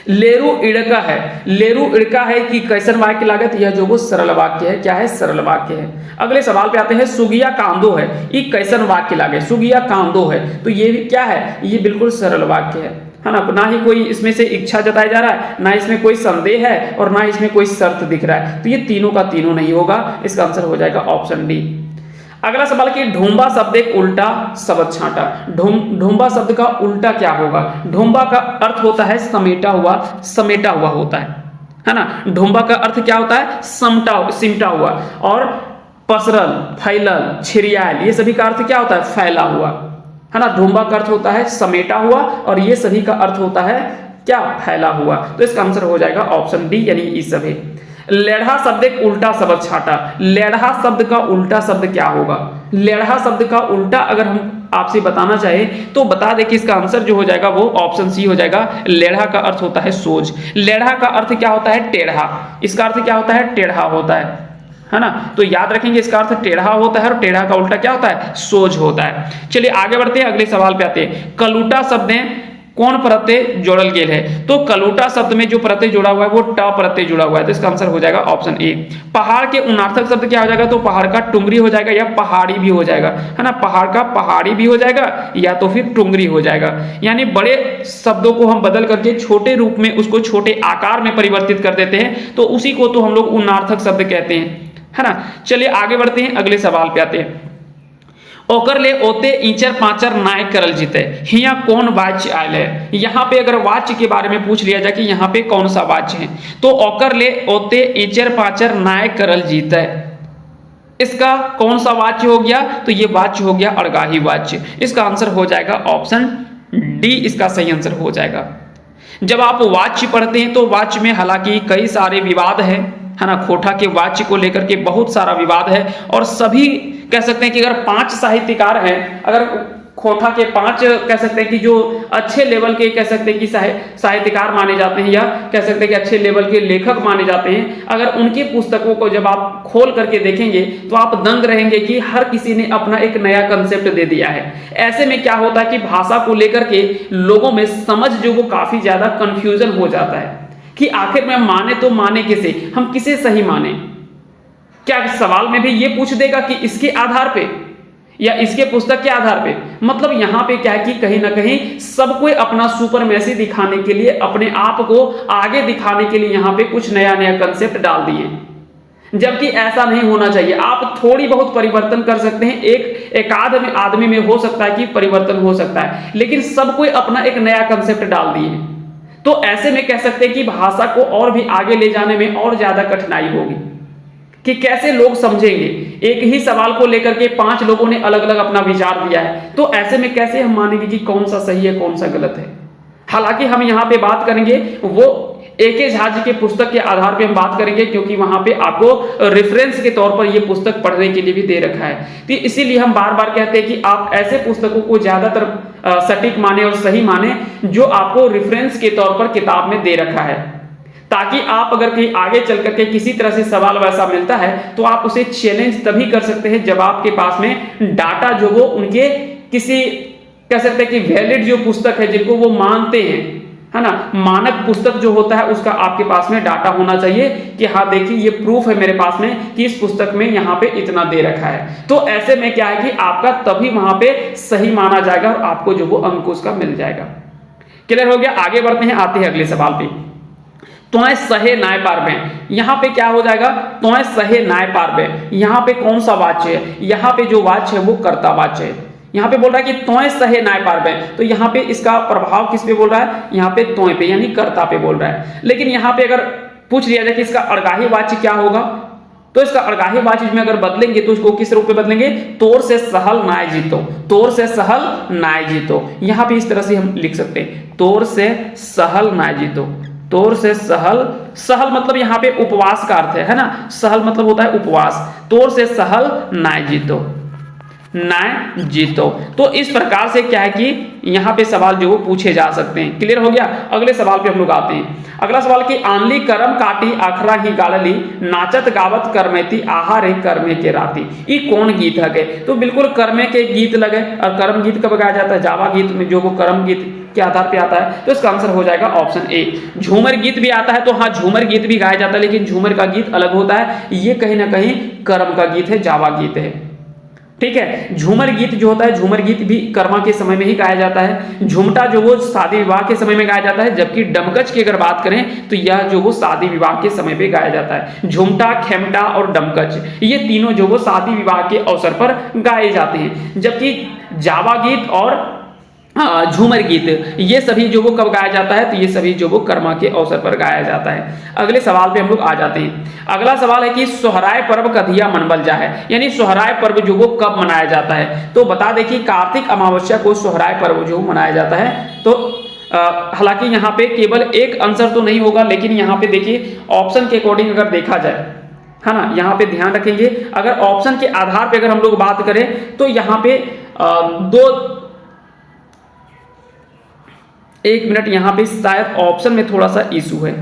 लेरू इड़का है, लेरू इड़का है कि कैसन वाक्य लागत, यह जो वो सरल वाक्य है। क्या है, सरल वाक्य है। अगले सवाल पे आते हैं, सुगिया कांदो है, ये कैसन वाक्य लागे, सुगिया कांदो है, तो ये भी क्या है, ये बिल्कुल सरल वाक्य है ना। ना ही कोई इसमें से इच्छा जताया जा रहा है, ना इसमें कोई संदेह है, और ना इसमें कोई शर्त दिख रहा है। तो ये तीनों का तीनों नहीं होगा, इसका आंसर हो जाएगा ऑप्शन डी। अगला सवाल कि ढूंबा शब्द एक उल्टा शब्द छांटा। ढूंबा शब्द का उल्टा क्या होगा। ढूंबा का अर्थ होता है समेटा हुआ, समेटा हुआ होता है ना। ढूंबा का अर्थ क्या होता है, सिमटा हुआ। और पसरल, फैलल, छिरियाल, ये सभी का अर्थ क्या होता है, फैला हुआ, है ना। ढूंबा का अर्थ होता है समेटा हुआ, और ये सभी का अर्थ होता है क्या, फैला हुआ। तो इसका आंसर हो जाएगा ऑप्शन डी, यानी ये सभी। लेढ़ा शब्द एक उल्टा शब्द छाटा। लेढ़ा शब्द का उल्टा शब्द क्या होगा। लेढ़ा शब्द का उल्टा अगर हम आपसे बताना चाहे तो बता दें कि इसका आंसर जो हो जाएगा वो ऑप्शन सी हो जाएगा। लेढ़ा का अर्थ होता है सोज। लेढ़ा का अर्थ क्या होता है, टेढ़ा। इसका अर्थ क्या होता है, टेढ़ा होता है ना। तो याद रखेंगे इसका अर्थ टेढ़ा होता है, और टेढ़ा का उल्टा क्या होता है, सोज होता है। चलिए आगे बढ़ते हैं, अगले सवाल पे आते हैं। कलूटा शब्द में कौन प्रत्यय जोड़ल गेल है। तो कलूटा शब्द में जो प्रत्यय जुड़ा हुआ है वो ट प्रत्यय जुड़ा हुआ है, तो इसका आंसर हो जाएगा ऑप्शन ए। पहाड़ के उनार्थक शब्द क्या हो जाएगा, तो पहाड़ का टुंगरी हो जाएगा या पहाड़ी भी हो जाएगा, है ना। पहाड़ का पहाड़ी भी हो जाएगा या तो फिर टुंगरी हो जाएगा। यानी बड़े शब्दों को हम बदल करके छोटे रूप में, उसको छोटे आकार में परिवर्तित कर देते हैं, तो उसी को तो हम लोग उनार्थक शब्द कहते हैं, है ना। चलिए आगे बढ़ते हैं, अगले सवाल पे आते हैं। ओकर ले ओते ईचर पाचर नाय करल जीते, हिया कौन वाच्य आयल है। यहाँ पे अगर वाच्य के बारे में पूछ लिया जाए कि यहाँ पे कौन सा वाच्य है, तो ओकर ले ओते ईचर पाचर नाय करल जीते, इसका कौन सा वाच्य हो गया, तो ये वाच्य हो गया अड़गाही वाच्य। इसका आंसर हो जाएगा ऑप्शन डी, इसका सही आंसर हो जाएगा। जब आप वाच्य पढ़ते हैं तो वाच्य में हालांकि कई सारे विवाद है ना, खोटा के वाच्य को लेकर के बहुत सारा विवाद है, और सभी कह सकते हैं कि अगर 5 साहित्यकार हैं, अगर खोटा के 5 कह सकते हैं कि जो अच्छे लेवल के कह सकते हैं कि साहित्यकार माने जाते हैं, या कह सकते हैं कि अच्छे लेवल के लेखक माने जाते हैं, अगर उनकी पुस्तकों को जब आप खोल करके देखेंगे तो आप दंग रहेंगे कि हर किसी ने अपना एक नया कंसेप्ट दे दिया है। ऐसे में क्या होता है कि भाषा को लेकर के लोगों में समझ जो वो काफी ज्यादा कंफ्यूजन हो जाता है कि आखिर में माने तो माने किसे, हम किसे सही माने। क्या सवाल में भी ये पूछ देगा कि इसके आधार पे या इसके पुस्तक के आधार पे, मतलब यहां पे क्या है कि कहीं ना कहीं सबको अपना सुपरमेसी दिखाने के लिए, अपने आप को आगे दिखाने के लिए यहां पे कुछ नया नया कंसेप्ट डाल दिए, जबकि ऐसा नहीं होना चाहिए। आप थोड़ी बहुत परिवर्तन कर सकते हैं, एक आध आदमी में हो सकता है कि परिवर्तन हो सकता है, लेकिन सबको अपना एक नया कंसेप्ट डाल दिए, तो ऐसे में कह सकते हैं कि भाषा को और भी आगे ले जाने में और ज्यादा कठिनाई होगी कि कैसे लोग समझेंगे। एक ही सवाल को लेकर के 5 लोगों ने अलग अलग अपना विचार दिया है, तो ऐसे में कैसे हम मानेंगे कि कौन सा सही है कौन सा गलत है। हालांकि हम यहाँ पे बात करेंगे वो ए.के. झा जी के पुस्तक के आधार पे हम बात करेंगे, क्योंकि वहां पे आपको रेफरेंस के तौर पर ये पुस्तक पढ़ने के लिए भी दे रखा है। तो इसीलिए हम बार बार कहते हैं कि आप ऐसे पुस्तकों को ज्यादातर सटीक माने और सही माने जो आपको रेफरेंस के तौर पर किताब में दे रखा है, ताकि आप अगर कहीं आगे चल करके किसी तरह से सवाल वैसा मिलता है तो आप उसे चैलेंज तभी कर सकते हैं जब आपके पास में डाटा जो वो उनके किसी कह सकते हैं कि वैलिड जो पुस्तक है जिनको वो मानते हैं, है ना, मानक पुस्तक जो होता है उसका आपके पास में डाटा होना चाहिए कि हाँ देखिए ये प्रूफ है मेरे पास में कि इस पुस्तक में यहाँ पे इतना दे रखा है। तो ऐसे में क्या है कि आपका तभी वहां पे सही माना जाएगा और आपको जो वो अंक उसका मिल जाएगा। क्लियर हो गया। आगे बढ़ते हैं, आते हैं अगले सवाल पे। तोय सहे नाय पारबे, यहाँ पे क्या हो जाएगा, तोय सहे नाय पारबे, यहाँ पे कौन सा वाच्य है, यहाँ पे जो वाच्य है वो कर्ता वाच्य है। यहाँ पे बोल रहा है कि तोय सहे नाय पारबे, तो यहाँ पे इसका प्रभाव किस पे बोल रहा है, यहाँ पे तोय पे यानी कर्ता पे बोल रहा है। लेकिन यहाँ पे अगर पूछ लिया जाए कि इसका अड़गाही वाच्य क्या होगा, तो इसका अड़गाही वाच्य में अगर बदलेंगे तो इसको किस रूप में बदलेंगे, तोर से सहल नाय जीतो, तोर से सहल नाय जीतो। यहाँ पे इस तरह से हम लिख सकते हैं, तोर से सहल नाय जीतो, तोर से सहल, सहल मतलब यहाँ पे उपवास का अर्थ है ना, सहल मतलब होता है उपवास, तोर से सहल नाय जीतो, नाय जीतो। तो इस प्रकार से क्या है कि यहाँ पे सवाल जो वो पूछे जा सकते हैं। क्लियर हो गया। अगले सवाल पे हम लोग आते हैं। अगला सवाल कि आनली करम काटी आखरा ही गालली, नाचत गावत करमेती आहारे कर्मे के राती, ये कौन गीत है। तो बिल्कुल कर्मे के गीत लगे, और कर्म गीत कब गाया जाता है, जावा गीत में जो वो कर्म गीत के आधार पे आता है। तो इसका आंसर हो जाएगा ऑप्शन ए। झूमर गीत भी आता है, तो हाँ झूमर गीत भी गाया जाता है, लेकिन झूमर का गीत अलग होता है, ये कहीं ना कहीं कर्म का गीत है, जावा गीत है। ठीक है, झूमर गीत जो होता है, झूमर गीत भी कर्मा के समय में ही गाया जाता है। झुमटा जो वो शादी विवाह के समय में गाया जाता है, जबकि डमकच की अगर बात करें तो यह जो वो शादी विवाह के समय पे गाया जाता है। झुमटा, खेमटा और डमकच ये तीनों जो वो शादी विवाह के अवसर पर गाए जाते हैं, जबकि जावा गीत और झूमर गीत ये सभी जो वो कब गाया जाता है, तो ये सभी जो वो कर्मा के अवसर पर गाया जाता है। अगले सवाल पे हम लोग आ जाते हैं। अगला सवाल है कि सोहराय पर्व कधिया मनबल जा है, यानी सोहराय पर्व जो वो कब मनाया जाता है। तो बता दें कि कार्तिक अमावस्या को सोहराय पर्व जो मनाया जाता है। तो हालांकि यहाँ पे केवल एक आंसर तो नहीं होगा, लेकिन यहाँ पे देखिए ऑप्शन के अकॉर्डिंग अगर देखा जाए, है ना, यहाँ पे ध्यान रखेंगे। अगर ऑप्शन के आधार पे अगर हम लोग बात करें तो यहाँ पे एक मिनट, यहाँ पे शायद ऑप्शन में थोड़ा सा इशू है।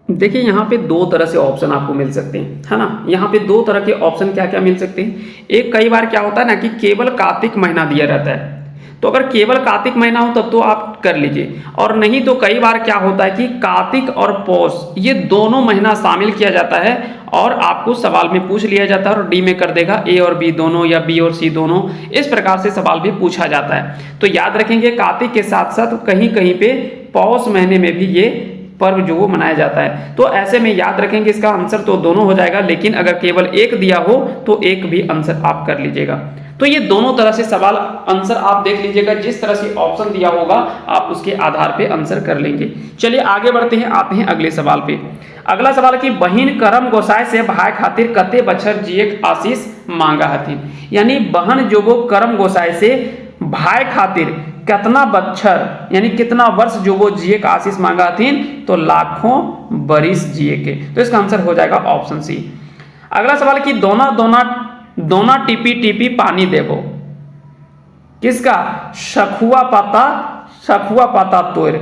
देखिए यहाँ पे 2 तरह से ऑप्शन आपको मिल सकते हैं, है ना। यहाँ पे 2 तरह के ऑप्शन क्या क्या मिल सकते हैं। एक, कई बार क्या होता है ना कि केवल कार्तिक महीना दिया रहता है, तो अगर केवल कार्तिक महीना हो तब तो आप कर लीजिए, और नहीं तो कई बार क्या होता है कि कार्तिक और पौष ये दोनों महीना शामिल किया जाता है और आपको सवाल में पूछ लिया जाता है और डी में कर देगा ए और बी दोनों या बी और सी दोनों, इस प्रकार से सवाल भी पूछा जाता है। तो याद रखेंगे कार्तिक के साथ साथ कहीं कहीं पे पौष महीने में भी ये पर्व जो वो मनाया जाता है। तो ऐसे में याद रखेंगे इसका आंसर तो दोनों हो जाएगा, लेकिन अगर केवल एक दिया हो तो एक भी आंसर आप कर लीजिएगा। तो ये दोनों तरह से सवाल आंसर आप देख लीजिएगा, जिस तरह से ऑप्शन दिया होगा आप उसके आधार पे आंसर कर लेंगे। चलिए आगे बढ़ते हैं, आते हैं अगले सवाल पे। अगला सवाल कि बहिन करम गोसाई से भाई खातिर कते बछर जिए आशीष मांगा हथिन। यानी बहन जो वो करम गोसाई से भाई खातिर कितना बच्छर यानी कितना वर्ष जो वो जिए का आशीष मांगा हथिन, तो लाखों बरिस जिए के। तो इसका आंसर हो जाएगा ऑप्शन सी। अगला सवाल कि दोना दोना दोना टिपी टिपी पानी देवो, किसका? सखुआ पाता तोड़।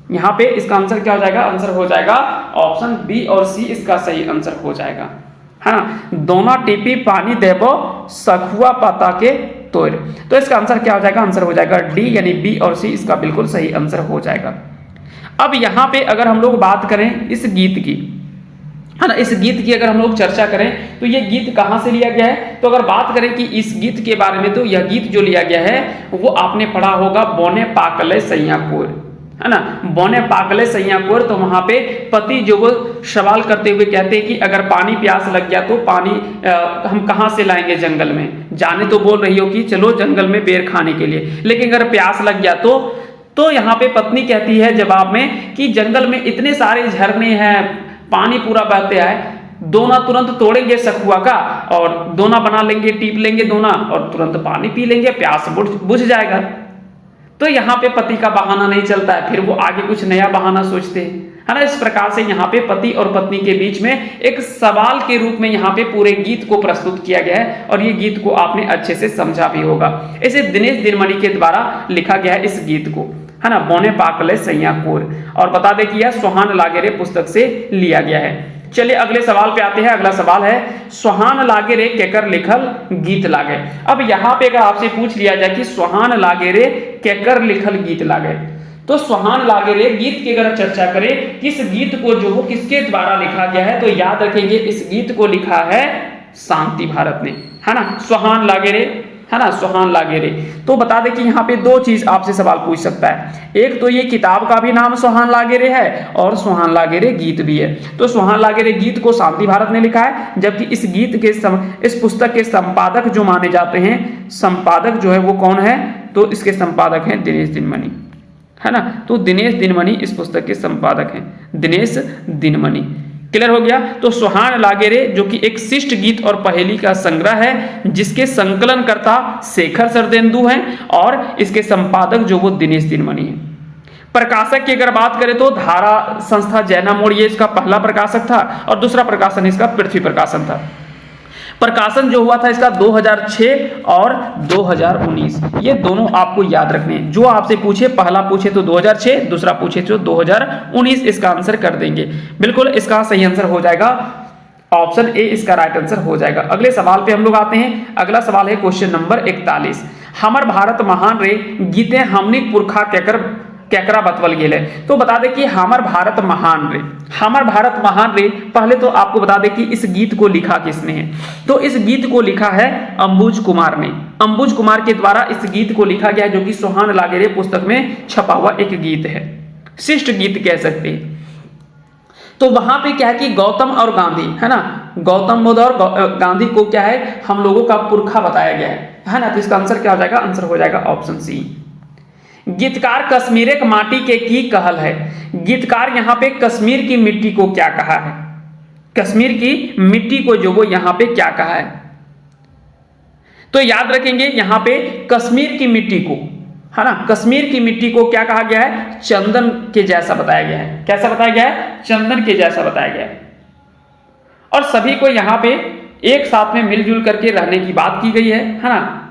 यहां पे इसका आंसर क्या हो जाएगा? आंसर हो जाएगा ऑप्शन बी और सी इसका सही आंसर हो जाएगा, है ना। दोना टिपी पानी देवो सखुआ पाता के तोड़। तो इसका आंसर क्या हो जाएगा? आंसर हो जाएगा डी, यानी बी और सी इसका बिल्कुल सही आंसर हो जाएगा। अब यहां पे अगर हम लोग बात करें इस गीत की, है ना, इस गीत की अगर हम लोग चर्चा करें तो ये गीत कहाँ से लिया गया है, तो अगर बात करें कि इस गीत के बारे में, तो यह गीत जो लिया गया है वो आपने पढ़ा होगा बोने पाकले सैया कोर, है ना। बोने पाकले सैया कोर, तो वहां पे पति जो वो सवाल करते हुए कहते हैं कि अगर पानी प्यास लग गया तो पानी हम कहाँ से लाएंगे जंगल में। जाने तो बोल रही हो कि चलो जंगल में बेर खाने के लिए, लेकिन अगर प्यास लग गया तो यहाँ पे पत्नी कहती है जवाब में कि जंगल में इतने सारे झरने हैं, पानी पूरा बहते आए, दोना तुरंत तोड़ेंगे सखुआ का और दोना बना लेंगे, टीप लेंगे दोना और तुरंत पानी पी लेंगे, प्यास बुझ जाएगा। तो यहाँ पे पति का बहाना नहीं चलता है, फिर वो आगे कुछ नया बहाना सोचते हैं, है ना। इस प्रकार से यहाँ पे पति और पत्नी के बीच में एक सवाल के रूप में यहाँ पे पूरे गीत को प्रस्तुत किया गया है, और ये गीत को आपने अच्छे से समझा भी होगा। इसे दिनेश दिनमणि के द्वारा लिखा गया है इस गीत को, है ना, बोने पाकले सैया कोर। और बता दें कि यह सुहान लागेरे पुस्तक से लिया गया है। चलिए अगले सवाल पे आते हैं। अगला सवाल है सुहान लागेरे केकर लिखल गीत लागे। अब यहाँ पे अगर आपसे पूछ लिया जाए कि सुहान लागेरे केकर लिखल गीत लागे, तो सुहान लागेरे गीत की अगर चर्चा करें, किस गीत को जो वो किसके द्वारा लिखा गया है, तो याद रखेंगे इस गीत को लिखा है शांति भारत ने, है ना। सुहान लागेरे, है ना, सुहान लागेरे। तो बता दें कि यहाँ पे दो चीज आपसे सवाल पूछ सकता है, एक तो ये किताब का भी नाम सुहान लागेरे है और सुहान लागेरे गीत भी है। तो सुहान लागेरे गीत को शांति भारत ने लिखा है, जबकि इस गीत के इस पुस्तक के संपादक जो माने जाते हैं, संपादक जो है वो कौन है, तो इसके संपादक हैं दिनेश दिनमणि, है ना। तो दिनेश दिनमणि इस पुस्तक के संपादक हैं, दिनेश दिनमणि। क्लियर हो गया। तो सुहान लागेरे जो कि एक शिष्ट गीत और पहेली का संग्रह है, जिसके संकलनकर्ता शेखर सरदेंदु हैं और इसके संपादक जो वो दिनेश दिनमणि हैं। प्रकाशक की अगर बात करें तो धारा संस्था जैना मोड़ ये इसका पहला प्रकाशक था, और दूसरा प्रकाशन इसका पृथ्वी प्रकाशन था। प्रकाशन जो हुआ था इसका 2006 और 2019, ये दोनों आपको याद रखने हैं। जो आपसे पूछे, पहला पूछे तो 2006, दूसरा पूछे तो 2019, इसका आंसर कर देंगे। बिल्कुल इसका सही आंसर हो जाएगा ऑप्शन ए, इसका राइट आंसर हो जाएगा। अगले सवाल पे हम लोग आते हैं। अगला सवाल है क्वेश्चन नंबर 41। हमर भारत महान रे गीते हमनी पुरखा केकरा बतवल गेल है। तो बता दें कि हमर भारत महान रे, हमर भारत महान रे, पहले तो आपको बता दें कि इस गीत को लिखा किसने है, तो इस गीत को लिखा है अंबुज कुमार ने। अंबुज कुमार के द्वारा इस गीत को लिखा गया है, जो कि सुहान लागेरे पुस्तक में छपा हुआ एक गीत है, शिष्ट गीत कह सकते हैं। तो वहां पे क्या है कि गौतम और गांधी, है ना, गौतम बुद्ध और गांधी को क्या है, हम लोगों का पुरखा बताया गया है ना। तो इसका आंसर क्या हो जाएगा? आंसर हो जाएगा ऑप्शन सी। गीतकार कश्मीर के माटी के की कहल है। गीतकार यहाँ पे कश्मीर की मिट्टी को क्या कहा है, कश्मीर की मिट्टी को जो वो यहाँ पे क्या कहा है, तो याद रखेंगे यहाँ पे कश्मीर की मिट्टी को, है ना, कश्मीर की मिट्टी को क्या कहा गया है? चंदन के जैसा बताया गया है। कैसा बताया गया है? चंदन के जैसा बताया गया है। और सभी को यहाँ पे एक साथ में मिलजुल करके रहने की बात की गई है ना,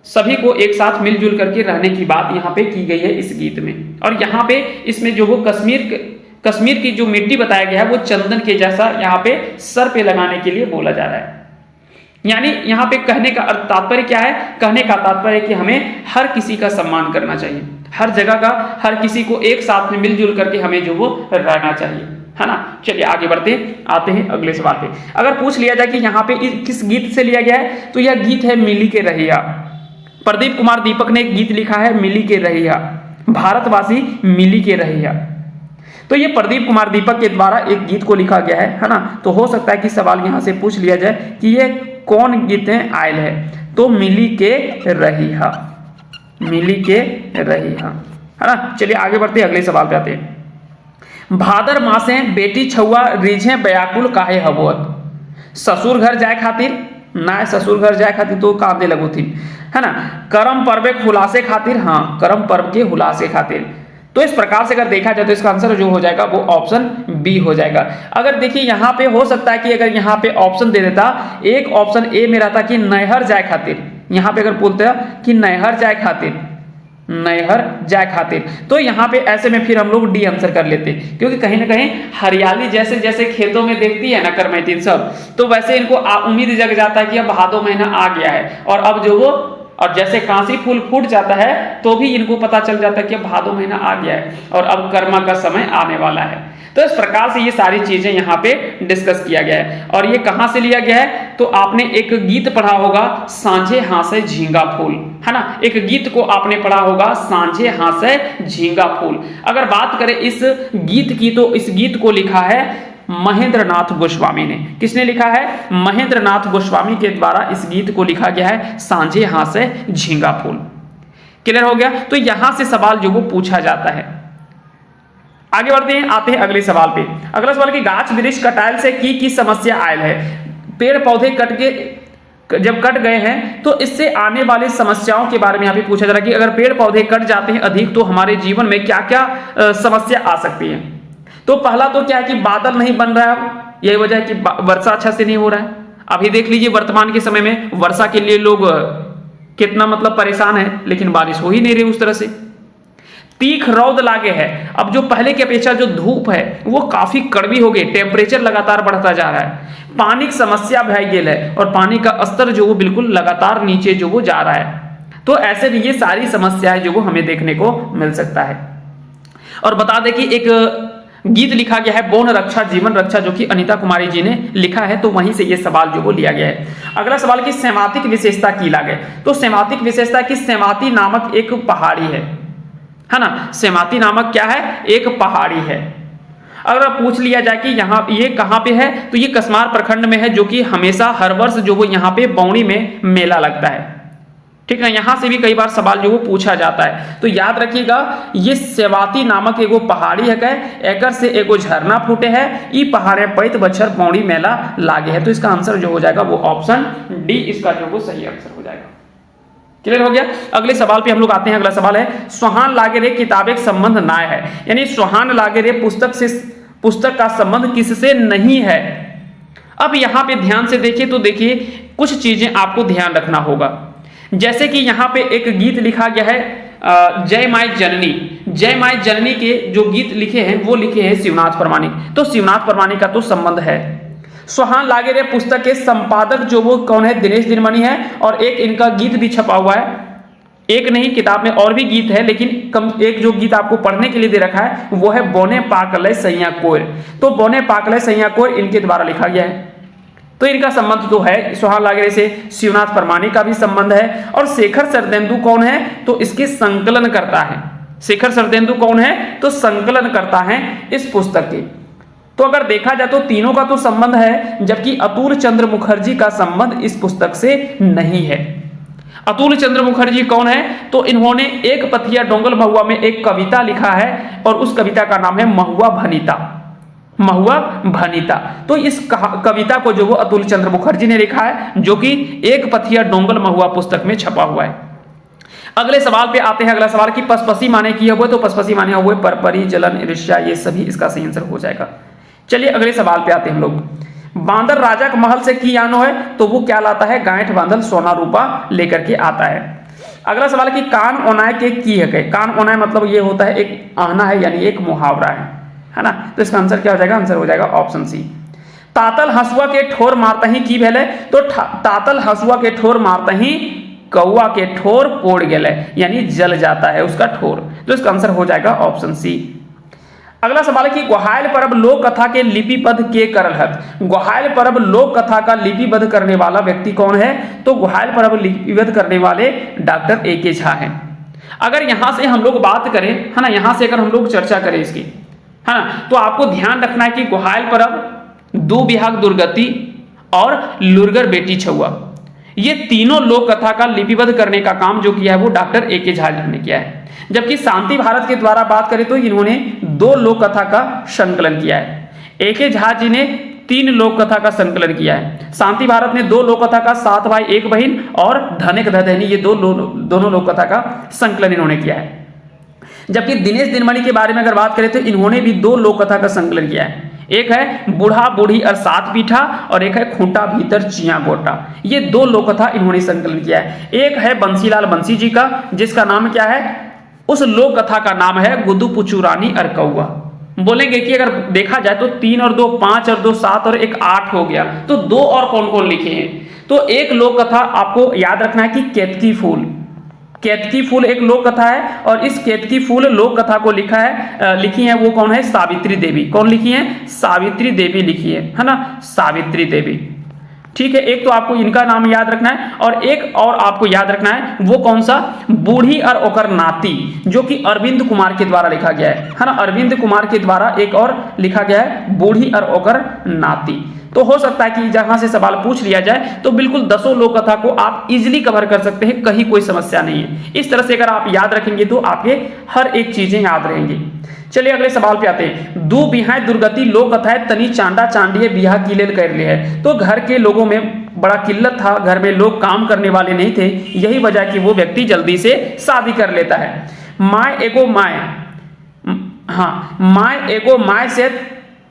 सभी को एक साथ मिलजुल करके रहने की बात यहाँ पे की गई है इस गीत में। और यहाँ पे इसमें जो वो कश्मीर की जो मिट्टी बताया गया है वो चंदन के जैसा यहाँ पे सर पे लगाने के लिए बोला जा रहा है। यानी यहाँ पे कहने का तात्पर्य क्या है? कहने का तात्पर्य है कि हमें हर किसी का सम्मान करना चाहिए, हर जगह का, हर किसी को एक साथ में मिलजुल करके हमें जो वो रहना चाहिए, है ना। चलिए आगे बढ़ते आते हैं अगले सवाल पे। अगर पूछ लिया जाए कि यहाँ पे किस गीत से लिया गया है, तो यह गीत है मिली के रहिया। प्रदीप कुमार दीपक ने एक गीत लिखा है मिली के रहिया, भारतवासी मिली के रहिया। तो ये प्रदीप कुमार दीपक के द्वारा एक गीत को लिखा गया है ना। तो हो सकता है कि सवाल यहाँ से पूछ लिया जाए कि ये कौन गीतें आयल है, तो मिली के रहिहा, मिली के रहिहा, है ना। चलिए आगे बढ़ते हैं, अगले सवाल पे आते हैं। भादर मासे बेटी छुआ रिझे व्याकुल काहे हबोत, ससुर घर जाए खातिर ना, ससुर घर जाए खातिर तो कांदे लगो थी, है ना। करम पर्व के हुलासे खातिर, हाँ करम पर्व के हुलासे खातिर। तो इस प्रकार से अगर देखा जाए तो इसका आंसर जो हो जाएगा वो ऑप्शन बी हो जाएगा। अगर देखिए यहाँ पे हो सकता है कि अगर यहाँ पे ऑप्शन दे देता, एक ऑप्शन ए में रहता कि नहर जाए खातिर, यहाँ पे अगर बोलते हैं कि नहर जाए खातिर, नहर जाए खातिर, तो यहाँ पे ऐसे में फिर हम लोग डी आंसर कर लेते, क्योंकि कहीं ना कहीं हरियाली जैसे जैसे खेतों में देखती है ना करमैतिन सब, तो वैसे इनको उम्मीद जग जाता है कि अब भादो महीना आ गया है, और अब जो वो, और जैसे कांसी फूल फूट जाता है तो भी इनको पता चल जाता है कि अब भादो महीना आ गया है और अब कर्मा का समय आने वाला है। तो इस प्रकार से ये सारी चीजें यहाँ पे डिस्कस किया गया है। और ये कहाँ से लिया गया है, तो आपने एक गीत पढ़ा होगा, सांझे हासे झींगा फूल, है ना। एक गीत को आपने पढ़ा होगा, सांझे हासे झींगा फूल। अगर बात करें इस गीत की, तो इस गीत को लिखा है महेंद्र नाथ गोस्वामी ने। किसने लिखा है, महेंद्र नाथ गोस्वामी के द्वारा इस गीत को लिखा गया है, सांझे हासे झींगा फूल। क्लियर हो गया। तो यहां से सवाल जो वो पूछा जाता है। आगे बढ़ते हैं, आते हैं अगले सवाल पे। अगला सवाल कि गाछ वृक्ष कटाइल से की समस्या आयल है, पेड़ पौधे कट के जब कट गए हैं तो इससे आने वाली समस्याओं के बारे में यहाँ पे पूछा जा रहा है कि अगर पेड़ पौधे कट जाते हैं अधिक तो हमारे जीवन में क्या क्या समस्या आ सकती है। तो पहला तो क्या है कि बादल नहीं बन रहा है, यही वजह है कि वर्षा अच्छा से नहीं हो रहा है। अभी देख लीजिए वर्तमान के समय में वर्षा के लिए लोग कितना मतलब परेशान है, लेकिन बारिश हो ही नहीं रही उस तरह से। तीख रौद लागे है, अब जो पहले की अपेक्षा जो धूप है वो काफी कड़वी हो गई, टेम्परेचर लगातार बढ़ता जा रहा है। पानी की समस्या भय गेल है और पानी का स्तर जो वो बिल्कुल लगातार नीचे जो वो जा रहा है। तो ऐसे भी ये सारी समस्याएं जो वो हमें देखने को मिल सकता है। और बता दें कि एक गीत लिखा गया है बौन रक्षा जीवन रक्षा, जो कि अनीता कुमारी जी ने लिखा है, तो वहीं से ये सवाल जो वो लिया गया है। अगला सवाल की सेमातिक विशेषता की लागे, तो सेमातिक विशेषता की सेमाती नामक एक पहाड़ी है ना। सेमाती नामक क्या है, एक पहाड़ी है। अगर पूछ लिया जाए कि यहाँ ये कहाँ पे है, तो ये कसमार प्रखंड में है, जो कि हमेशा हर वर्ष जो वो यहाँ पे बौनी में मेला लगता है। ठीक है, यहाँ से भी कई बार सवाल जो वो पूछा जाता है। तो याद रखिएगा ये सेवाती नामक एगो पहाड़ी है, एकर से एगो झरना फूटे है, ई पहाड़े पैत बछर बौड़ी मेला लागे है। तो इसका आंसर जो हो जाएगा वो ऑप्शन डी, इसका जो वो सही आंसर हो जाएगा। क्लियर हो गया। अगले सवाल पे हम लोग आते हैं। अगला सवाल है सुहान लागे रे किताबे का संबंध ना है, यानी सुहान लागे रे पुस्तक का संबंध किससे नहीं है। अब यहाँ पे ध्यान से देखिए, तो देखिए कुछ चीजें आपको ध्यान रखना होगा। जैसे कि यहाँ पे एक गीत लिखा गया है जय माई जननी, जय माई जननी के जो गीत लिखे हैं वो लिखे हैं शिवनाथ परमाणिक, तो शिवनाथ परमाणिक का तो संबंध है। सुहान लागे रे पुस्तक के संपादक जो वो कौन है, दिनेश दिनमणि है, और एक इनका गीत भी छपा हुआ है। एक नहीं, किताब में और भी गीत है, लेकिन एक जो गीत आपको पढ़ने के लिए दे रखा है वो है बोने पाकलय सैया कोयर, तो बोने पाकलय सैया कोयर इनके द्वारा लिखा गया है। तो इनका संबंध तो है, सुहान लागे से शिवनाथ परमाणिक का भी संबंध है। और शेखर सरदेंदु कौन है, तो इसके संकलन करता है। शेखर सरदेंदु कौन है, तो संकलन करता है इस पुस्तक के। तो अगर देखा जाए तो तीनों का तो संबंध है, जबकि अतुल चंद्र मुखर्जी का संबंध इस पुस्तक से नहीं है। अतुल चंद्र मुखर्जी कौन है, तो इन्होंने एक पथिया डोंगल महुआ में एक कविता लिखा है, और उस कविता का नाम है महुआ भनीता, महुआ भनीता। तो इस कविता को जो वो अतुल चंद्र मुखर्जी ने लिखा है, जो कि एक पथिया डोंगल महुआ पुस्तक में छपा हुआ है। अगले सवाल पे आते हैं। अगला सवाल की पसपसी माने की हुए, तो पसपसी माने हुए परपरी जलन ईर्ष्या, ये सभी इसका सही आंसर हो जाएगा। चलिए अगले सवाल पे आते हैं हम लोग। बांदर राजा के महल से की आनो है, तो वो क्या लाता है, गांठ बांधल सोना रूपा लेकर के आता है। अगला सवाल है कि कान ओनाय के की है, कान ओनाय मतलब ये होता है एक आहना है, यानी एक मुहावरा है ना। तो इसका आंसर क्या हो जाएगा, आंसर हो जाएगा ऑप्शन सी। तातल हंसुआ के ठोर मारता ही की भेले, तो तातल हंसुआ के ठोर मारता ही कौआ के ठोर पोड़ गेले, यानी जल जाता है उसका ठोर। तो इसका आंसर हो जाएगा ऑप्शन सी। अगला सवाल है कि ग्वाहायल परब लोक कथा के लिपिबद्ध के करल हत, ग्वाहायल परब लोक कथा का लिपिबद्ध करने वाला व्यक्ति कौन है, तो ग्वाहायल परब लिपिबद्ध करने वाले डॉक्टर ए.के. झा हैं। अगर यहां से हम लोग बात करें, है ना, यहां से अगर हम लोग चर्चा करें इसकी, है ना। तो आपको ध्यान रखना है कि गुहायल परब, दो बिहाग दुर्गति और लुरगर बेटी छुआ, ये तीनों लोक कथा का लिपिबद्ध करने का काम जो किया है वो डॉक्टर ए.के. झा ने किया है। जबकि शांति भारत के द्वारा बात करें तो इन्होंने 2 लोक कथा का संकलन किया है। ए.के. झा जी ने 3 लोक कथा का संकलन किया है। शांति भारत ने 2 लोक कथा का, 7 भाई 1 बहन और धनिक धदैनी, ये दोनों लोक कथा का संकलन इन्होंने किया है। जबकि दिनेश दिनमणि के बारे में अगर बात करें तो इन्होंने भी 2 लोक कथा का संकलन किया है। एक है बूढ़ा बूढ़ी और 7 पीठा और एक है खूंटा भीतर चिया गोटा, ये 2 लोक कथा इन्होंने संकलन किया है। एक है बंसीलाल बंसी जी का, जिसका नाम क्या है, उस लोक कथा का नाम है गुदू पुचू रानी और कौआ। बोलेंगे कि अगर देखा जाए तो 3 और 2 5 और 2 7 और 1 8 हो गया, तो 2 और कौन कौन लिखे हैं। तो एक लोक कथा आपको याद रखना है कि केतकी फूल, केतकी फूल एक लोक कथा है और इस केतकी फूल लोक कथा को लिखी है वो कौन है, सावित्री देवी। कौन लिखी है, सावित्री देवी लिखी है ना, सावित्री देवी। ठीक है, एक तो आपको इनका नाम याद रखना है और एक और आपको याद रखना है वो कौन सा, बूढ़ी और ओकर नाती, जो कि अरविंद कुमार के द्वारा लिखा गया है ना। अरविंद कुमार के द्वारा एक और लिखा गया है बूढ़ी और ओकर नाती। तो हो सकता है कि जहां से सवाल पूछ लिया जाए तो बिल्कुल 10 लोक कथा को आप इजीली कवर कर सकते हैं, कहीं कोई समस्या नहीं है। इस तरह से अगर आप याद रखेंगे तो आपके हर एक चीजें याद रहेंगी। चलिए अगले सवाल पे आते हैं। दो बिहाय दुर्गति लोक कथा है तनी चांडा चांडिये बिहा किलेल कर ले है। तो घर के लोगों में बड़ा किल्लत था, घर में लोग काम करने वाले नहीं थे, यही वजह कि वो व्यक्ति जल्दी से शादी कर लेता है। माय एगो माय, हाँ माय एगो माय से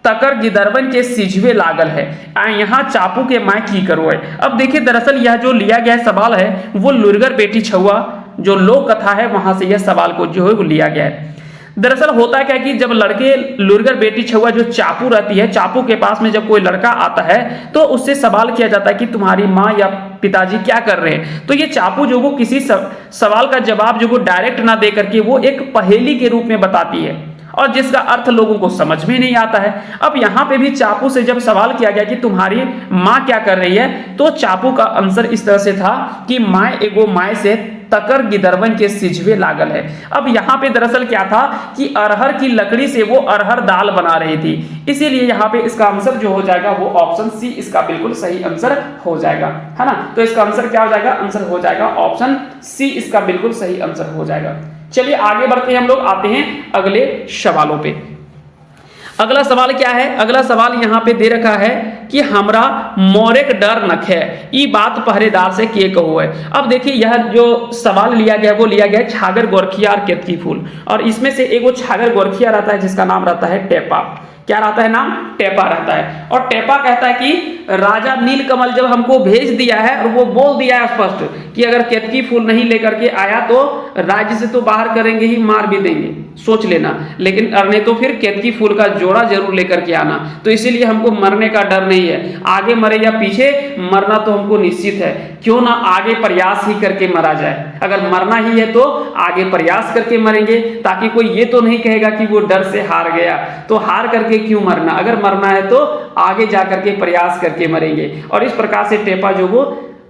तकर गिदरवन के सिझवे लागल है, यहाँ चापू के माय की करो है। अब देखिए दरअसल यह जो लिया गया सवाल है वो लुरगर बेटी छुआ जो लोक कथा है वहां से यह सवाल को जो है वो लिया गया है। दरअसल होता क्या है कि जब लड़के लुरगर बेटी छुआ जो चापू रहती है, चापू के पास में जब कोई लड़का आता है तो उससे सवाल किया जाता है कि तुम्हारी माँ या पिताजी क्या कर रहे हैं। तो ये चापू जो वो किसी सवाल का जवाब जो वो डायरेक्ट ना दे करके वो एक पहेली के रूप में बताती है और जिसका अर्थ लोगों को समझ में नहीं आता है। अब यहाँ पे भी चापू से जब सवाल किया गया कि तुम्हारी माँ क्या कर रही है, तो चापू का आंसर इस तरह से था कि माय एगो माय से तकर गिदरवन के सिझवे लागल है। अब यहाँ पे दरअसल क्या था कि अरहर की लकड़ी से वो अरहर दाल बना रही थी, इसीलिए यहाँ पे इसका आंसर जो हो जाएगा वो ऑप्शन सी इसका बिल्कुल सही आंसर हो जाएगा, है ना। तो इसका आंसर क्या हो जाएगा, आंसर हो जाएगा ऑप्शन सी इसका बिल्कुल सही आंसर हो जाएगा। चलिए आगे बढ़ते हैं, हम लोग आते हैं अगले सवालों पे। अगला सवाल क्या है, अगला सवाल यहाँ पे दे रखा है कि हमरा मोरेक डर नख है, ये बात पहरेदार से के कहो है। अब देखिए यह जो सवाल लिया गया वो लिया गया छागर गोरखिया और केतकी फूल, और इसमें से एक वो छागर गोरखिया रहता है जिसका नाम रहता है टेपा। क्या रहता है नाम, टेपा रहता है। और टेपा कहता है कि राजा नीलकमल जब हमको भेज दिया है और वो बोल दिया है स्पष्ट कि अगर केतकी फूल नहीं लेकर के आया तो राज्य से तो बाहर करेंगे ही, मार भी देंगे, सोच लेना, लेकिन नहीं तो फिर केतकी फूल का जोड़ा जरूर लेकर के आना। तो इसीलिए हमको मरने का डर नहीं है, आगे मरे या पीछे मरना तो हमको निश्चित है, क्यों ना आगे प्रयास ही करके मरा जाए। अगर मरना ही है तो आगे प्रयास करके मरेंगे, ताकि कोई ये तो नहीं कहेगा कि वो डर से हार गया, तो हार करके क्यों मरना, अगर मरना है तो आगे जाकर के प्रयास करके मरेंगे। और इस प्रकार से टेपा जो वो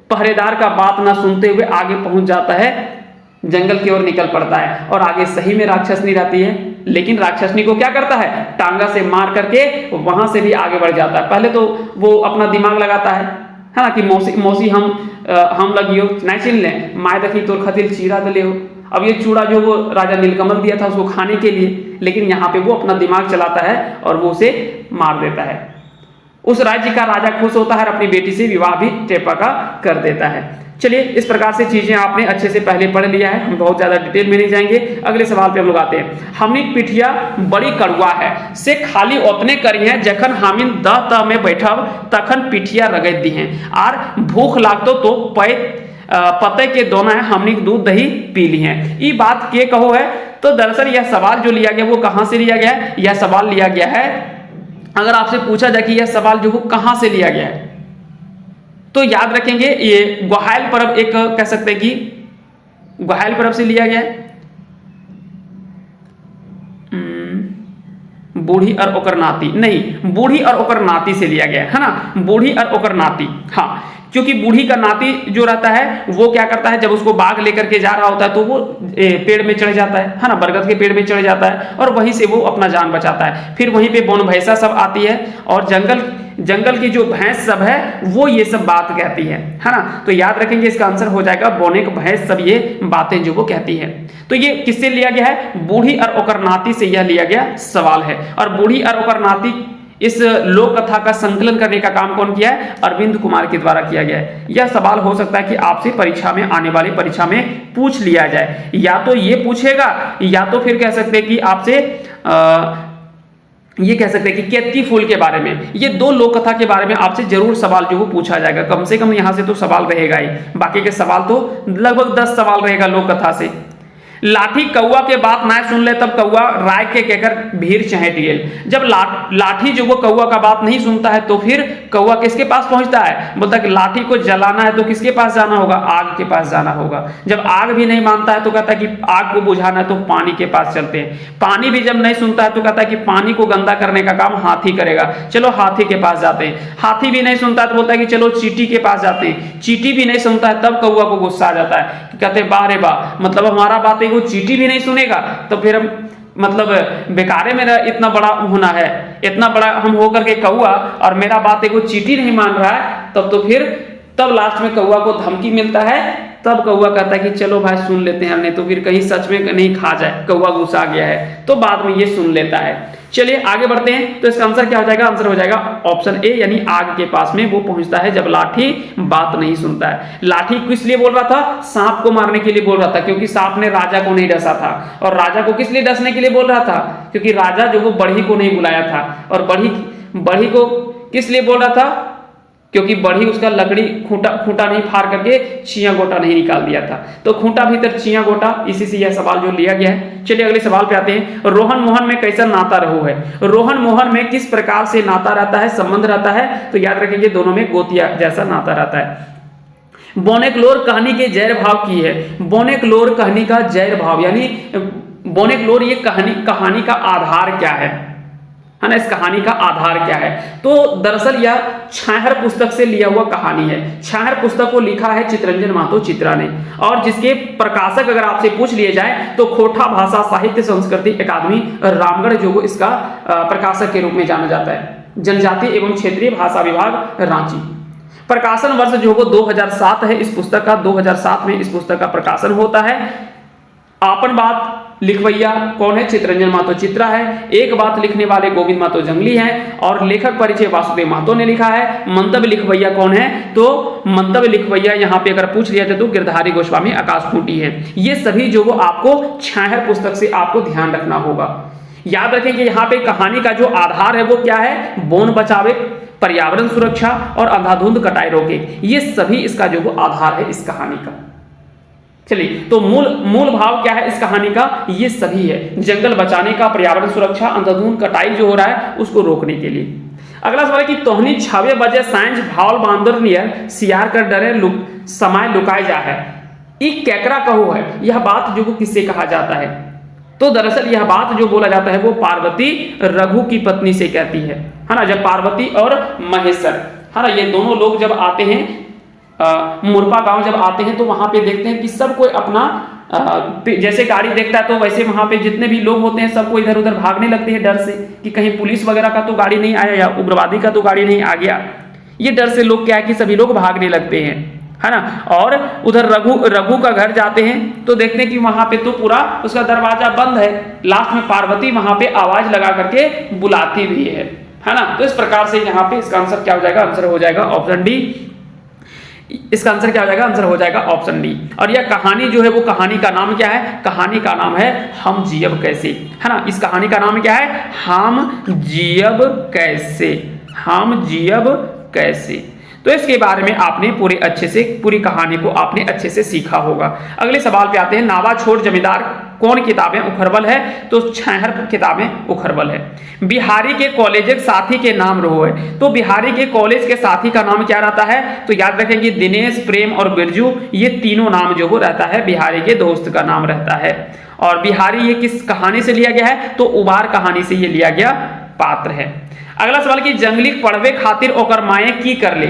पहरेदार का बात ना सुनते हुए आगे पहुंच जाता है, जंगल की ओर निकल पड़ता है और आगे सही में राक्षसनी रहती है, लेकिन राक्षसनी को क्या करता है, टांगा से मार करके वहां से भी आगे बढ़ जाता है। पहले तो वो अपना दिमाग लगाता है ना कि मौसी हम लगियो नहीं चिन ले, माय देखी तोर खतिल चीरा दले हो। अब ये चूड़ा जो वो राजा नीलकमल दिया था उसको खाने के लिए, लेकिन यहाँ पे वो अपना दिमाग चलाता है और वो उसे मार देता है। उस राज्य का राजा खुश होता है और अपनी बेटी से विवाह भी टेपा का कर देता है। चलिए इस प्रकार से चीजें आपने अच्छे से पहले पढ़ लिया है, हम बहुत ज्यादा डिटेल में नहीं जाएंगे। अगले सवाल पे हम लोग आते हैं। हमनी पिठिया बड़ी कड़वा है से खाली ओतने करी है जखन हामिन दह तह में बैठब तखन पिठिया रगड़ दी हैं, आर भूख लागतो तो पते के दोना है हमनी दूध दही पी ली हैं। ये बात के कहो है। तो दरअसल यह सवाल जो लिया गया वो कहां से लिया गया है, यह सवाल लिया गया है, अगर आपसे पूछा जाए कि यह सवाल जो वो कहां से लिया गया है तो याद रखेंगे ये ग्वाहाल पर्व एक कह सकते हैं कि ग्वाहाल पर्व से लिया गया है। बूढ़ी और ओकर नाती नहीं, बूढ़ी और ओकर नाती से लिया गया है ना, बूढ़ी और ओकर नाती। हाँ, क्योंकि बूढ़ी का नाती जो रहता है वो क्या करता है, जब उसको बाघ लेकर के जा रहा होता है तो वो पेड़ में चढ़ जाता है ना, बरगद के पेड़ में चढ़ जाता है और वहीं से वो अपना जान बचाता है। फिर वहीं पे बौन भैंसा सब आती है और जंगल की जो भैंस सब है वो ये सब बात कहती है ना। तो याद रखेंगे इसका आंसर हो जाएगा बौने का भैंस सब ये बातें जो वो कहती है। तो ये किससे लिया गया है, बूढ़ी और ओकर नाती से यह लिया गया सवाल है। और बूढ़ी और ओकर नाती इस लोक कथा का संकलन करने का काम कौन किया है, अरविंद कुमार के द्वारा किया गया है। यह सवाल हो सकता है कि आपसे परीक्षा में, आने वाली परीक्षा में पूछ लिया जाए, या तो ये पूछेगा या तो फिर कह सकते हैं कि आपसे ये कह सकते हैं कि केतकी फूल के बारे में, ये दो लोक कथा के बारे में आपसे जरूर सवाल जो वो पूछा जाएगा। कम से कम यहां से तो सवाल रहेगा ही, बाकी के सवाल तो लगभग 10 सवाल रहेगा लोक कथा से। लाठी कौआ के बात ना सुन ले तब कौआ राय के कहकर भीड़ चहेट गेल। जब लाठी जो वो कौआ का बात नहीं सुनता है तो फिर कौआ किसके पास पहुंचता है, बोलता है कि लाठी को जलाना है तो किसके पास जाना होगा, आग के पास जाना होगा। जब आग भी नहीं मानता है तो कहता है कि आग को बुझाना है तो पानी के पास चलते हैं। पानी भी जब नहीं सुनता है तो कहता है कि पानी को गंदा करने का काम हाथी करेगा, चलो हाथी के पास जाते हैं। हाथी भी नहीं सुनता है तो बोलता है कि चलो चींटी के पास जाते हैं। चींटी भी नहीं सुनता है तब कौआ को गुस्सा आ जाता है, कहते हैं वाह रे वाह, मतलब हमारा बातें वो चींटी भी नहीं सुनेगा तो फिर हम मतलब बेकारे मेरा इतना बड़ा होना है, इतना बड़ा हम होकर के कौआ और मेरा बात को चींटी नहीं मान रहा है। तब लास्ट में कौआ को धमकी मिलता है, तब कौआ कहता है कि चलो भाई सुन लेते हैं, नहीं तो फिर कहीं सच में नहीं खा जाए, कौआ गुस्सा गया है तो बाद में ये सुन लेता है। चलिए आगे बढ़ते हैं। तो इसका आंसर क्या हो जाएगा, आंसर हो जाएगा ऑप्शन ए, यानी आग के पास में वो पहुंचता है जब लाठी बात नहीं सुनता है। लाठी किस लिए बोल रहा था, सांप को मारने के लिए बोल रहा था, क्योंकि सांप ने राजा को नहीं डसा था। और राजा को किस लिए डसने के लिए बोल रहा था, क्योंकि राजा जो वो बढ़ी को नहीं बुलाया था। और बढ़ी को किस लिए बोल रहा था, क्योंकि बढ़ी उसका लकड़ी खूंटा नहीं फाड़ करके छिया गोटा नहीं निकाल दिया था, तो खूंटा भीतर छिया गोटा, इसी से यह सवाल जो लिया गया है। चलिए अगले सवाल पे आते हैं। रोहन मोहन में कैसा नाता रहो है, रोहन मोहन में किस प्रकार से नाता रहता है, संबंध रहता है, तो याद रखेंगे दोनों में गोतिया जैसा नाता रहता है। बोनेकलोर कहानी के जैर भाव की है, बोनेकलोर कहानी का जैर भाव यानी बोनेकलोर ये कहानी का आधार क्या है ना, इस कहानी का आधार क्या है। तो दरअसल यह छाहर पुस्तक से लिया हुआ कहानी है। छाहर पुस्तक को लिखा है चितरंजन महतो चित्रा ने, और जिसके प्रकाशक अगर आपसे पूछ लिए जाए तो खोटा भाषा साहित्य संस्कृति अकादमी रामगढ़ जो वो इसका प्रकाशक के रूप में जाना जाता है। जनजातीय एवं क्षेत्रीय भाषा विभाग रांची। प्रकाशन वर्ष जो वो 2007 है इस पुस्तक का, 2007 में इस पुस्तक का प्रकाशन होता है। आपन बात लिखवैया कौन है, चितरंजन महतो चित्रा है। एक बात लिखने वाले गोविंद महतो जंगली हैं, और लेखक परिचय वासुदेव महतो ने लिखा है। मंतव्य लिखवैया कौन है, तो मंतव्य लिखवैया यहाँ पे अगर पूछ लिया जाए तो गिरधारी गोस्वामी आकाश खूंटी है। ये सभी जो वो आपको छाहर पुस्तक से आपको ध्यान रखना होगा। याद रखें कि यहाँ पे कहानी का जो आधार है वो क्या है, बोन बचावे, पर्यावरण सुरक्षा और अंधाधुंध कटाई रोके, ये सभी इसका जो वो आधार है इस कहानी का। चलिए तो मूल भाव क्या है इस कहानी का, ये सभी है, जंगल बचाने का, पर्यावरण सुरक्षा, अंधाधुंध कटाई जो हो रहा है उसको रोकने के लिए। अगला सवाल है कि तोहनी 6 बजे साइंस भावल बांदर नियर सियार कर डरे समय लुकाए जा है, एक कैकरा कहो है, यह बात जो किससे कहा जाता है, तो दरअसल यह बात जो बोला जाता है वो पार्वती रघु की पत्नी से कहती है ना। जब पार्वती और महेश्वर है ना, ये दोनों लोग जब आते हैं मुरपा गांव जब आते हैं तो वहां पे देखते हैं कि सब कोई अपना जैसे गाड़ी देखता है तो वैसे वहां पे जितने भी लोग होते हैं सबको इधर उधर भागने लगते हैं डर से कि कहीं पुलिस वगैरह का तो गाड़ी नहीं आया या उग्रवादी का तो गाड़ी नहीं आ गया। ये डर से लोग क्या है कि सभी लोग भागने लगते हैं है ना। और उधर रघु का घर जाते हैं तो देखते हैं कि वहां पे तो पूरा उसका दरवाजा बंद है। लास्ट में पार्वती वहां पे आवाज लगा करके बुलाती भी है ना। तो इस प्रकार से यहाँ पे इसका आंसर क्या हो जाएगा, आंसर हो जाएगा ऑप्शन डी। इसका आंसर क्या हो जाएगा, आंसर हो जाएगा ऑप्शन डी। और यह कहानी जो है वो कहानी का नाम क्या है, कहानी का नाम है हम जियब कैसे, है ना। इस कहानी का नाम क्या है, हम जियब कैसे, हम जियब कैसे। तो इसके बारे में आपने पूरी कहानी को आपने अच्छे से सीखा होगा। अगले सवाल पे आते हैं। नावा छोड़ जमींदार कौन किताबें उखरबल है, तो छहर किताबें उखरबल है। बिहारी के कॉलेज के साथी के नाम रहो है, तो बिहारी के कॉलेज के साथी का नाम क्या रहता है, तो याद रखेंगे दिनेश, प्रेम और बिरजू, ये तीनों नाम जो वो रहता है बिहारी के दोस्त का नाम रहता है। और बिहारी ये किस कहानी से लिया गया है, तो उबार कहानी से ये लिया गया पात्र है। अगला सवाल कि जंगली पढ़वे खातिर ओकर माए की कर ले,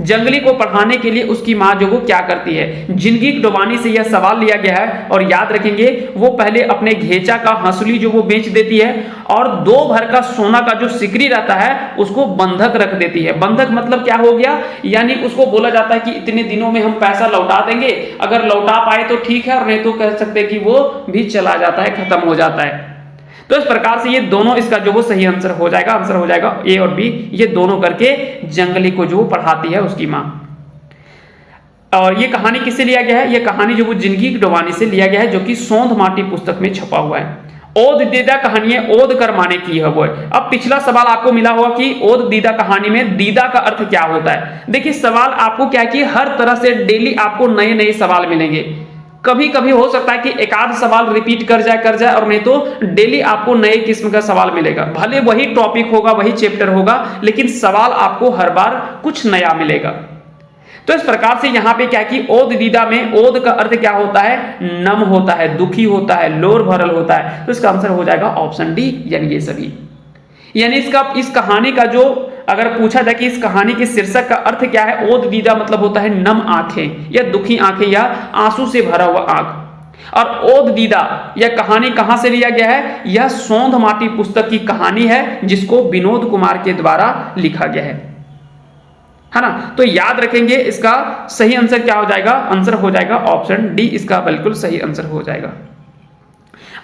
जंगली को पढ़ाने के लिए उसकी माँ जो वो क्या करती है। जिंदगी की डुबानी से यह सवाल लिया गया है और याद रखेंगे वो पहले अपने घेचा का हंसुली जो वो बेच देती है और 2 भर का सोना का जो सिकरी रहता है उसको बंधक रख देती है। बंधक मतलब क्या हो गया, यानी उसको बोला जाता है कि इतने दिनों में हम पैसा लौटा देंगे, अगर लौटा पाए तो ठीक है और नहीं तो कह सकते कि वो भी चला जाता है, खत्म हो जाता है। तो इस प्रकार से ये दोनों इसका जो वो सही आंसर हो जाएगा। आंसर हो जाएगा ए और बी, ये दोनों करके जंगली को जो पढ़ाती है उसकी मां। और ये कहानी किससे लिया गया है, ये कहानी जो वो जिंदगी की डुबानी से लिया गया है, जो कि सोंध माटी पुस्तक में छपा हुआ है। ओद दीदा कहानी है, ओद कर माने की है वो है। अब पिछला सवाल आपको मिला होगा कि ओद दीदा कहानी में दीदा का अर्थ क्या होता है। देखिए सवाल आपको क्या कि हर तरह से डेली आपको नए नए सवाल मिलेंगे। कभी कभी हो सकता है कि एक आध सवाल रिपीट कर जाए और नहीं तो डेली आपको नए किस्म का सवाल मिलेगा। भले वही टॉपिक होगा, वही चैप्टर होगा, लेकिन सवाल आपको हर बार कुछ नया मिलेगा। तो इस प्रकार से यहाँ पे क्या कि ओद दीदा में ओद का अर्थ क्या होता है, नम होता है, दुखी होता है, लोर भरल होता है। तो इसका आंसर हो जाएगा ऑप्शन डी, यानी ये सभी। यानी इस कहानी का जो अगर पूछा जाए कि इस कहानी के शीर्षक का अर्थ क्या है, ओद दीदा मतलब होता है नम आंखें या दुखी आंखें या आंसू से भरा हुआ आंख। और ओद दीदा यह कहानी कहां से लिया गया है, यह सोंध माटी पुस्तक की कहानी है जिसको विनोद कुमार के द्वारा लिखा गया है ना। तो याद रखेंगे इसका सही आंसर क्या हो जाएगा, आंसर हो जाएगा ऑप्शन डी, इसका बिल्कुल सही आंसर हो जाएगा।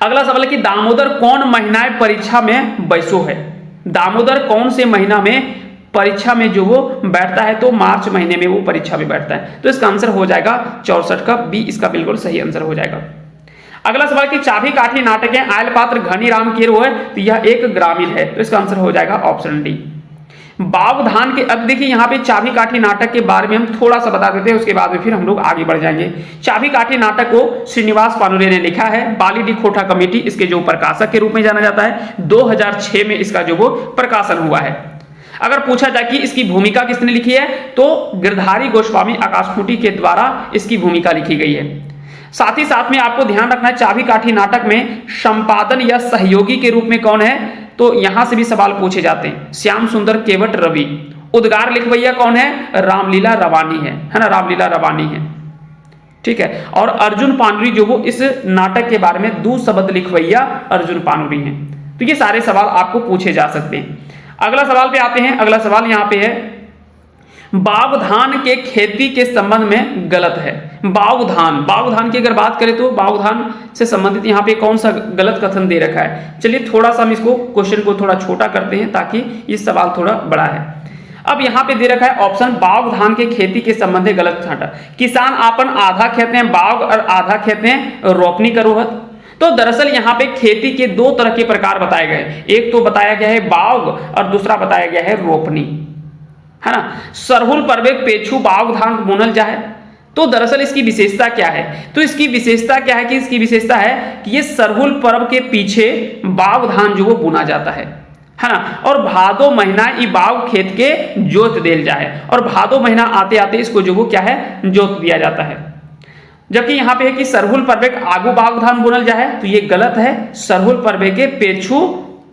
अगला सवाल है कि दामोदर कौन महीना परीक्षा में बैसो है। दामोदर कौन से महीना में परीक्षा में जो वो बैठता है, तो मार्च महीने में वो परीक्षा में बैठता है। तो इसका आंसर हो जाएगा 64 का बी, इसका बिल्कुल सही आंसर हो जाएगा। अगला सवाल कि चाभी काठी नाटक है आयल पात्र घनी राम के है, तो यह एक ग्रामीण है। तो इसका आंसर हो जाएगा ऑप्शन डी। बावधान के, अब देखिए यहाँ पे चाभी काठी नाटक के बारे में हम थोड़ा सा बता देते हैं, उसके बाद में फिर हम लोग आगे बढ़ जाएंगे। चाभी काठी नाटक को श्रीनिवास पानुरे ने लिखा है। बाली डी खोटा कमेटी इसके जो प्रकाशक के रूप में जाना जाता है। 2006 में इसका जो वो प्रकाशन हुआ है। अगर पूछा जाए कि इसकी भूमिका किसने लिखी है, तो गिरधारी गोस्वामी आकाशखूंटी के द्वारा इसकी भूमिका लिखी गई है। साथ ही साथ में आपको ध्यान रखना है चाभी काठी नाटक में संपादन या सहयोगी के रूप में कौन है, तो यहां से भी सवाल पूछे जाते हैं। श्याम सुंदर केवट रवि। उद्गार लिखवैया कौन है, रामलीला रवानी है ना, रामलीला रवानी है, ठीक है। और अर्जुन पानुरी जो वो इस नाटक के बारे में 2 शब्द लिखवैया अर्जुन पानुरी हैं। तो ये सारे सवाल आपको पूछे जा सकते हैं। अगला सवाल पे आते हैं। अगला सवाल यहाँ पे है बावधान के खेती के संबंध में गलत है। बावधान की अगर बात करें तो बावधान से संबंधित यहाँ पे कौन सा गलत कथन दे रखा है। चलिए थोड़ा सा हम इसको क्वेश्चन को थोड़ा छोटा करते हैं ताकि ये सवाल थोड़ा बड़ा है। अब यहाँ पे दे रखा है ऑप्शन बावधान के खेती के संबंध में गलत छाटा। किसान आपन आधा खेते हैं बाग और आधा खेते हैं रोपनी करोहत। तो दरअसल यहाँ पे खेती के 2 तरह के प्रकार बताए गए। एक तो बताया गया है बाग और दूसरा बताया गया है रोपनी, है ना। सरहुल पर्वे पेछू बावधान बुनल जाए, तो दरअसल इसकी विशेषता क्या है, तो इसकी विशेषता क्या है कि इसकी विशेषता है कि ये सरहुल पर्व के पीछे बावधान जो वो बुना जाता है ना। और भादो महीना ये बाव खेत के जोत देल जाए, और भादो महीना आते आते इसको जो वो क्या है जोत दिया जाता है। जबकि यहाँ पे है कि सरहुल पर्वे आगू बावधान बुनल जाए, तो ये गलत है। सरहुल पर्वे के पेछू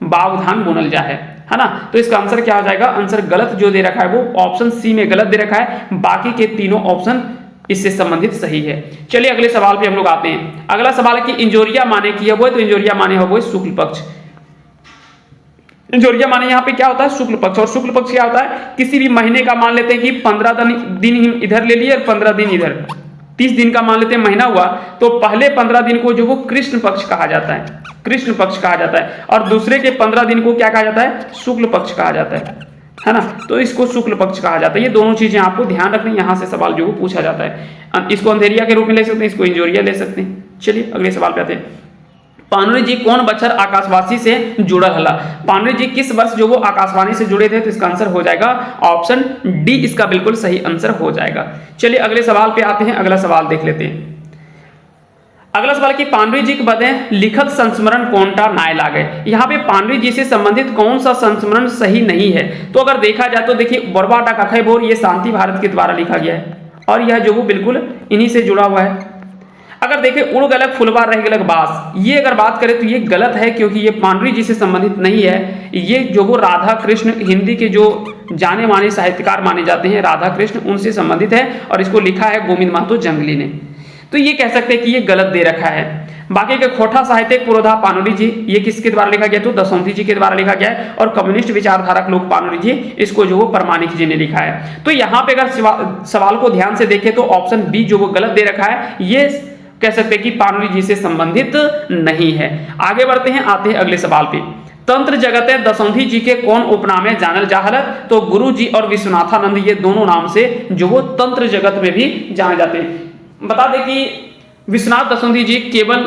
बावधान बुनल जाए, है ना। तो इसका आंसर क्या हो जाएगा, आंसर गलत जो दे रखा है वो ऑप्शन सी में गलत दे रखा है। बाकी के तीनों ऑप्शन इससे संबंधित सही है। चलिए अगले सवाल पे हम लोग आते हैं। अगला सवाल है कि इंजोरिया माने की है वो, तो इंजोरिया माने हो वो शुक्ल पक्ष। इंजोरिया माने यहाँ पे क्या होता है, शुक्ल पक्ष। और शुक्ल पक्ष क्या होता है, किसी भी महीने का मान लेते हैं कि 15 दिन इधर ले लिए और 15 दिन इधर, 30 दिन का मान लेते हैं महीना हुआ, तो पहले 15 दिन को जो वो कृष्ण पक्ष कहा जाता है, कृष्ण पक्ष कहा जाता है। और दूसरे के 15 दिन को क्या कहा जाता है, शुक्ल पक्ष कहा जाता है ना। तो इसको शुक्ल पक्ष कहा जाता है। ये दोनों चीजें आपको ध्यान रखनी, यहां से सवाल जो वो पूछा जाता है। इसको अंधेरिया के रूप में ले सकते हैं, इसको इंजोरिया ले सकते हैं। चलिए अगले सवाल पे आते हैं। पानुरी जी कौन बच्चर आकाशवाणी से जुड़ल हला। पानुरी जी किस वर्ष जो वो आकाशवाणी से जुड़े थे, तो इसका आंसर हो जाएगा ऑप्शन डी, इसका बिल्कुल सही आंसर हो जाएगा। चलिए अगले सवाल पे आते हैं। अगला सवाल देख लेते हैं। अगला सवाल कि पानुरी जी के बदे लिखत संस्मरण कौनटा नाय लागे। यहाँ पे पानुरी जी से संबंधित कौन सा संस्मरण सही नहीं है, तो अगर देखा जाए तो देखिए बरबाटा कखई बोर ये शांति भारत के द्वारा लिखा गया है, और यह जो वो बिल्कुल इन्हीं से जुड़ा हुआ है। अगर देखें उड़ गलक फुलवार रह गलक बास, ये अगर बात करें तो ये गलत है, क्योंकि ये पांडुरी जी से संबंधित नहीं है। ये जो वो राधा कृष्ण हिंदी के जो जाने माने साहित्यकार माने जाते हैं राधा कृष्ण, उनसे संबंधित है और इसको लिखा है गोविंद महतो जंगली ने। तो ये कह सकते हैं कि ये गलत दे रखा है। बाकी के खोटा साहित्यिक पुरोधा पानुरी जी, ये किसके द्वारा लिखा गया? तो दसौंधी जी के द्वारा लिखा गया है। और कम्युनिस्ट विचारधारक लोग पानुरी जी, इसको जो वो परमाणिक जी ने लिखा है। तो यहाँ पे अगर सवाल को ध्यान से देखें तो ऑप्शन बी जो वो गलत दे रखा है, ये कह सकते हैं कि पानुरी जी से संबंधित नहीं है। आगे बढ़ते हैं, आते हैं अगले सवाल पे। तंत्र जगत है दसौंधी जी के कौन उपनाम है जानल जाहलत? तो गुरु जी और विश्वनाथानंद, ये दोनों नाम से जो वो तंत्र जगत में भी जाने जाते हैं। बता दें कि विश्वनाथ दसौंधी जी केवल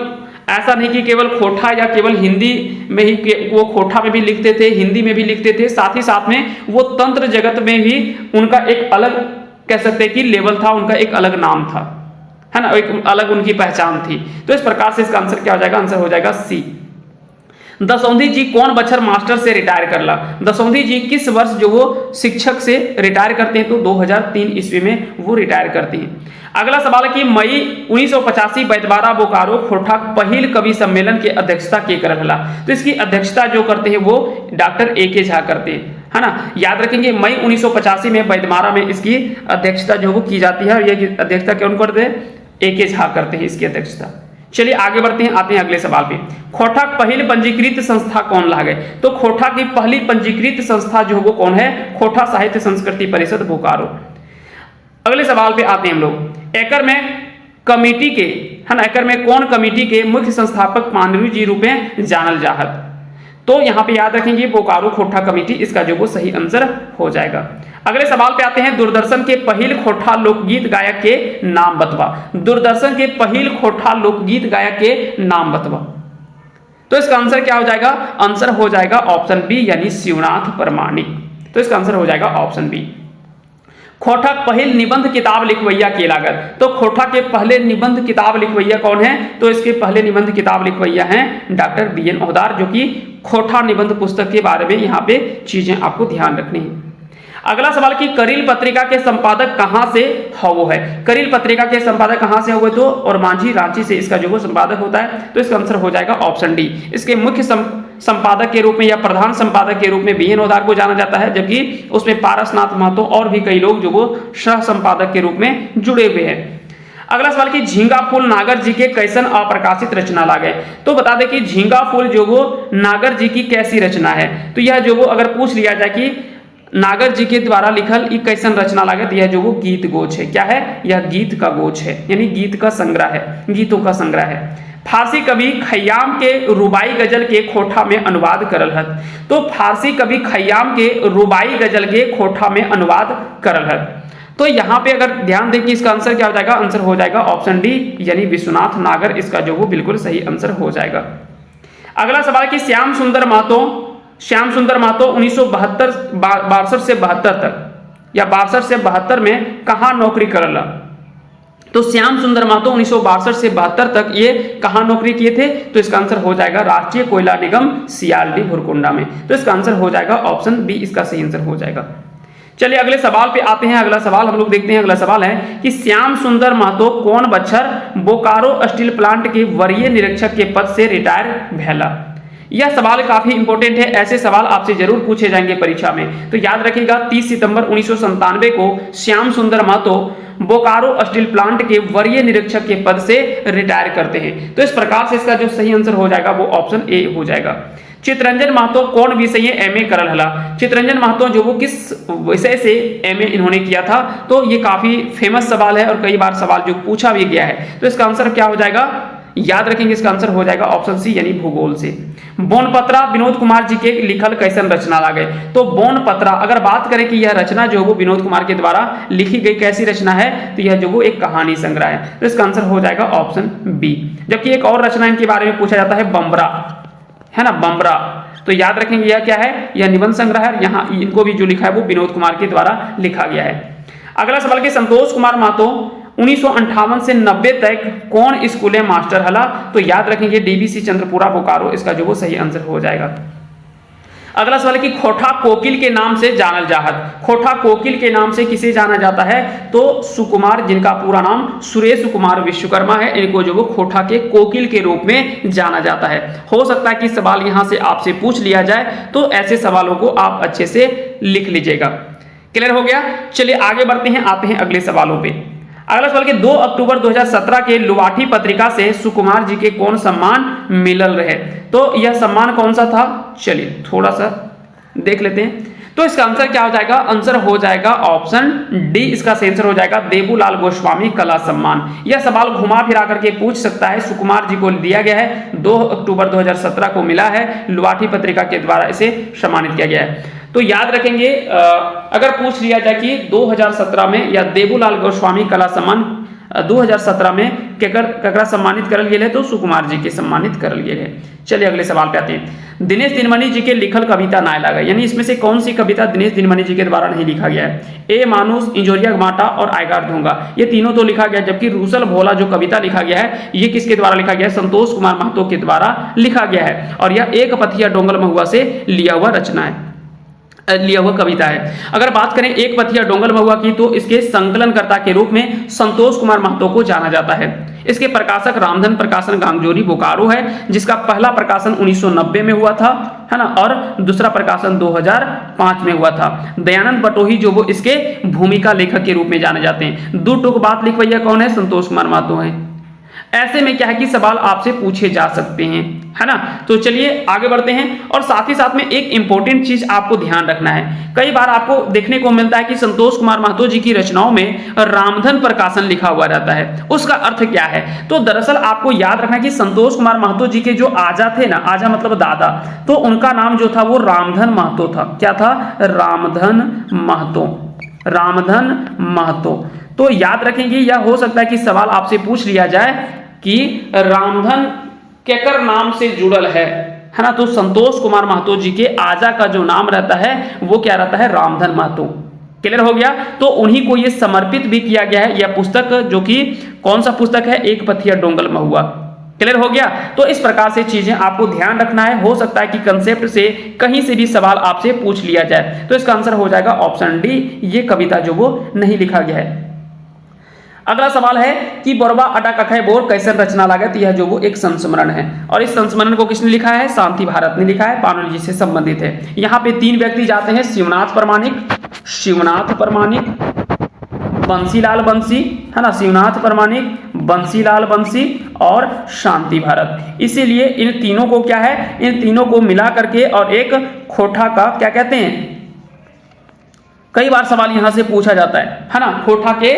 ऐसा नहीं कि केवल खोटा या केवल हिंदी में ही, वो खोटा में भी लिखते थे, हिंदी में भी लिखते थे, साथ ही साथ में वो तंत्र जगत में भी उनका एक अलग कह सकते हैं कि लेवल था, उनका एक अलग नाम था, है ना, एक अलग उनकी पहचान थी। तो इस प्रकार से इसका आंसर क्या हो जाएगा? आंसर हो जाएगा सी। दसौंधी जी कौन बछर मास्टर से रिटायर करला? दसौंधी जी किस वर्ष जो वो शिक्षक से रिटायर करते हैं? तो 2003 ईस्वी में वो रिटायर करते हैं। अगला सवाल है कि मई 1985 बैतबारा बोकारो खोटा पहिल कवि सम्मेलन की अध्यक्षता के करला? तो इसकी अध्यक्षता जो करते हैं वो डॉक्टर ए.के. झा करते हैं, है ना। याद रखेंगे मई 1985 में बैतबारा में इसकी अध्यक्षता जो वो की जाती है, और ये अध्यक्षता कौन करते हैं? ए.के. झा करते हैं इसकी अध्यक्षता। चलिए आगे बढ़ते हैं, आते हैं अगले सवाल पे। खोटा पहली पंजीकृत संस्था कौन लागे? तो खोटा की पहली पंजीकृत संस्था जो वो कौन है? खोटा साहित्य संस्कृति परिषद बोकारो। अगले सवाल पे आते हैं हम लोग। एकर में कमेटी के, है ना, एकर में कौन कमेटी के मुख्य संस्थापक पानुरी जी रूप में जानल जाहत? तो यहाँ पे याद रखेंगे बोकारो खोटा कमेटी, इसका जो वो सही आंसर हो जाएगा। अगले सवाल पे आते हैं। दूरदर्शन के पहिल खोटा लोकगीत गायक के नाम बतवा। दूरदर्शन के पहिल खोटा लोकगीत गायक के नाम बतवा। तो इसका आंसर क्या हो जाएगा? आंसर हो जाएगा ऑप्शन बी, यानी शिवनाथ परमाणिक। तो इसका आंसर हो जाएगा ऑप्शन बी। खोटा पहिल निबंध किताब लिखवैया के लागत? तो खोटा के पहले निबंध किताब लिखवैया कौन है? तो इसके पहले निबंध किताब लिखवैया हैं डॉक्टर बी.एन. ओहदार, जो कि खोटा निबंध पुस्तक के बारे में यहाँ पे चीजें आपको ध्यान रखनी है। अगला सवाल कि करील पत्रिका के संपादक कहां से हो है? करील पत्रिका के संपादक कहां से हुए? तो और मांझी रांची से इसका जो वो संपादक होता है। तो इसका आंसर हो जाएगा ऑप्शन डी। इसके मुख्य संपादक के रूप में या प्रधान संपादक के रूप में बी.एन. ओहदार को जाना जाता है, जबकि उसमें पारसनाथ महतो और भी कई लोग जो वो सह संपादक के रूप में जुड़े हुए हैं। अगला सवाल कि झींगा फूल नागर जी के कैसन अप्रकाशित रचना लागे? तो बता दें कि झींगा फूल जो वो नागर जी की कैसी रचना है? तो यह जो वो अगर पूछ लिया जाए कि नागर जी के द्वारा लिखल एक कैसन रचना लागे, तो यह जो वो गीत गोच है। क्या है? यह गीत का गोच है, यानी गीत का संग्रह है, गीतों का संग्रह है। फारसी कवि खयाम के रुबाई गजल के खोटा में अनुवाद करल हत? तो फारसी कवि खयाम के रुबाई गजल के खोटा में अनुवाद करल हत। तो यहाँ पे अगर ध्यान दें कि इसका आंसर क्या हो जाएगा? आंसर हो जाएगा ऑप्शन डी, यानी विश्वनाथ नागर, इसका जो वो बिल्कुल सही आंसर हो जाएगा। अगला सवाल कि श्याम सुंदर महतो 1962 से 72 तक या 62 से 72 में कहाँ नौकरी करला? तो श्याम सुंदर महतो 1962 से 72 तक ये कहाँ नौकरी किए थे? तो इसका आंसर हो जाएगा राष्ट्रीय कोयला निगम सियालडी भुरकुंडा में। तो इसका आंसर हो जाएगा ऑप्शन बी, इसका सही आंसर हो जाएगा। चलिए अगले सवाल पे आते हैं। अगला सवाल हम लोग देखते हैं। अगला सवाल है कि श्याम सुंदर महतो कौन बछर बोकारो स्टील प्लांट के वरीय निरीक्षक के पद से रिटायर भेला? यह सवाल काफी इंपॉर्टेंट है, ऐसे सवाल आपसे जरूर पूछे जाएंगे परीक्षा में। तो याद रखिएगा 30 सितंबर 1997 को श्याम सुंदर महतो बोकारो स्टील प्लांट के वरीय निरीक्षक के पद से रिटायर करते हैं। तो इस प्रकार से इसका जो सही आंसर हो जाएगा वो ऑप्शन ए हो जाएगा। चितरंजन महतो कौन विषय एमए करल हला? चितरंजन महतो जो वो किस विषय से एमए इन्होंने किया था? तो ये काफी फेमस सवाल है और कई बार सवाल जो पूछा भी गया है। तो इसका आंसर क्या हो जाएगा? याद रखेंगे, इसका आंसर हो जाएगा ऑप्शन सी, यानी भूगोल से। बोनपत्रा विनोद कुमार जी के लिखल कैसन रचना लागे? तो बोनपत्रा अगर बात करें कि यह रचना जो वो विनोद कुमार के द्वारा लिखी गई कैसी रचना है, तो यह जो वो एक कहानी संग्रह है। तो इसका आंसर हो जाएगा ऑप्शन बी। जबकि एक और रचना इनके बारे में पूछा जाता है, बमरा, है ना, बमरा। तो याद रखेंगे यह क्या है? यह निबंध संग्रह है। यहाँ इनको भी जो लिखा है वो विनोद कुमार के द्वारा लिखा गया है। अगला सवाल कि संतोष कुमार महतो 1958 से 90 तक कौन स्कूले मास्टर हला? तो याद रखेंगे डीबीसी चंद्रपुरा बोकारो, इसका जो वो सही आंसर हो जाएगा। अगला सवाल है कि खोठा कोकिल के नाम से जानल जाहत। खोठा कोकिल के नाम से किसे जाना जाता है? तो सुकुमार, जिनका पूरा नाम सुरेश कुमार विश्वकर्मा है, इनको जो वो खोठा के कोकिल के रूप में जाना जाता है। हो सकता है कि सवाल यहां से आपसे पूछ लिया जाए, तो ऐसे सवालों को आप अच्छे से लिख लीजिएगा। क्लियर हो गया? चलिए आगे बढ़ते हैं, आते हैं अगले सवालों पे। अगला सवाल के 2 अक्टूबर 2017 के लुवाठी पत्रिका से सुकुमार जी के कौन सम्मान मिलल रहे? तो यह सम्मान कौन सा था? चलिए थोड़ा सा देख लेते हैं। तो इसका आंसर क्या हो जाएगा? आंसर हो जाएगा ऑप्शन डी, इसका आंसर हो जाएगा देबूलाल गोस्वामी कला सम्मान। यह सवाल घुमा फिरा करके पूछ सकता है। सुकुमार जी को दिया गया है, 2 अक्टूबर 2017 को मिला है, लुवाठी पत्रिका के द्वारा इसे सम्मानित किया गया है। तो याद रखेंगे, अगर पूछ लिया जाए कि 2017 में या देबूलाल गोस्वामी कला सम्मान 2017 में ककरा सम्मानित करल गया है, तो सुकुमार जी के सम्मानित करल गया है। चलिए अगले सवाल पे आते हैं। दिनेश दिनमणि जी के लिखल कविता नाय लगा, यानी इसमें से कौन सी कविता दिनेश दिनमणि जी के द्वारा नहीं लिखा गया है? ए मानुस, इंजोरिया माटा और आयगार ढोंगा, ये तीनों तो लिखा गया, जबकि रूसल भोला जो कविता लिखा गया है, ये किसके द्वारा लिखा गया है? संतोष कुमार महतो के द्वारा लिखा गया है, और यह एक पथिया डोंगल महुआ से लिया हुआ रचना है, लिया हुआ कविता है। अगर बात करें एक पथिया डोंगल महुआ की, तो इसके संकलनकर्ता के रूप में संतोष कुमार महतो को जाना जाता है। इसके प्रकाशक रामधन प्रकाशन गांगजोरी बोकारो है, जिसका पहला प्रकाशन 1990 में हुआ था, है ना, और दूसरा प्रकाशन 2005 में हुआ था। दयानंद बटोही जो वो इसके भूमिका लेखक के रूप में जाने जाते हैं। दो टुक बात लिखवैया कौन है? संतोष कुमार महतो है। ऐसे में क्या है कि सवाल आपसे पूछे जा सकते हैं, है ना। तो चलिए आगे बढ़ते हैं, और साथ ही साथ में एक इंपॉर्टेंट चीज आपको ध्यान रखना है। कई बार आपको देखने को मिलता है कि संतोष कुमार महतो जी की रचनाओं में रामधन प्रकाशन लिखा हुआ रहता है। उसका अर्थ क्या है? तो दरअसल आपको याद रखना है कि संतोष कुमार महतो जी के जो आजा थे ना, आजा मतलब दादा, तो उनका नाम जो था वो रामधन महतो था। क्या था? रामधन महतो, रामधन महतो। तो याद रखेंगे, यह हो सकता है कि सवाल आपसे पूछ लिया जाए कि रामधन केकर नाम से जुड़ल है ना। तो संतोष कुमार महतो जी के आजा का जो नाम रहता है वो क्या रहता है? रामधन महतो। क्लियर हो गया? तो उन्हीं को ये समर्पित भी किया गया है यह पुस्तक, जो कि कौन सा पुस्तक है? एक पथिया डोंगल महुआ। क्लियर हो गया? तो इस प्रकार से चीजें आपको ध्यान रखना है। हो सकता है कि कंसेप्ट से कहीं से भी सवाल आपसे पूछ लिया जाए, तो इसका आंसर हो जाएगा ऑप्शन डी, ये कविता जो वो नहीं लिखा गया है। अगला सवाल है कि बोरबा अटा कखय बोर कैसन रचना लागत? यह जो वो एक संस्मरण है, और इस संस्मरण को किसने लिखा है? शांति भारत ने लिखा है, पानुल जी से संबंधित है। यहाँ पे 3 व्यक्ति जाते हैं, शिवनाथ प्रमाणिक, बंसीलाल बंसी, है ना, शिवनाथ प्रमाणिक, बंसीलाल बंसी और शांति भारत। इसीलिए इन तीनों को क्या है? इन तीनों को मिला करके और एक खोठा का क्या कहते हैं? कई बार सवाल यहां से पूछा जाता है ना। खोठा के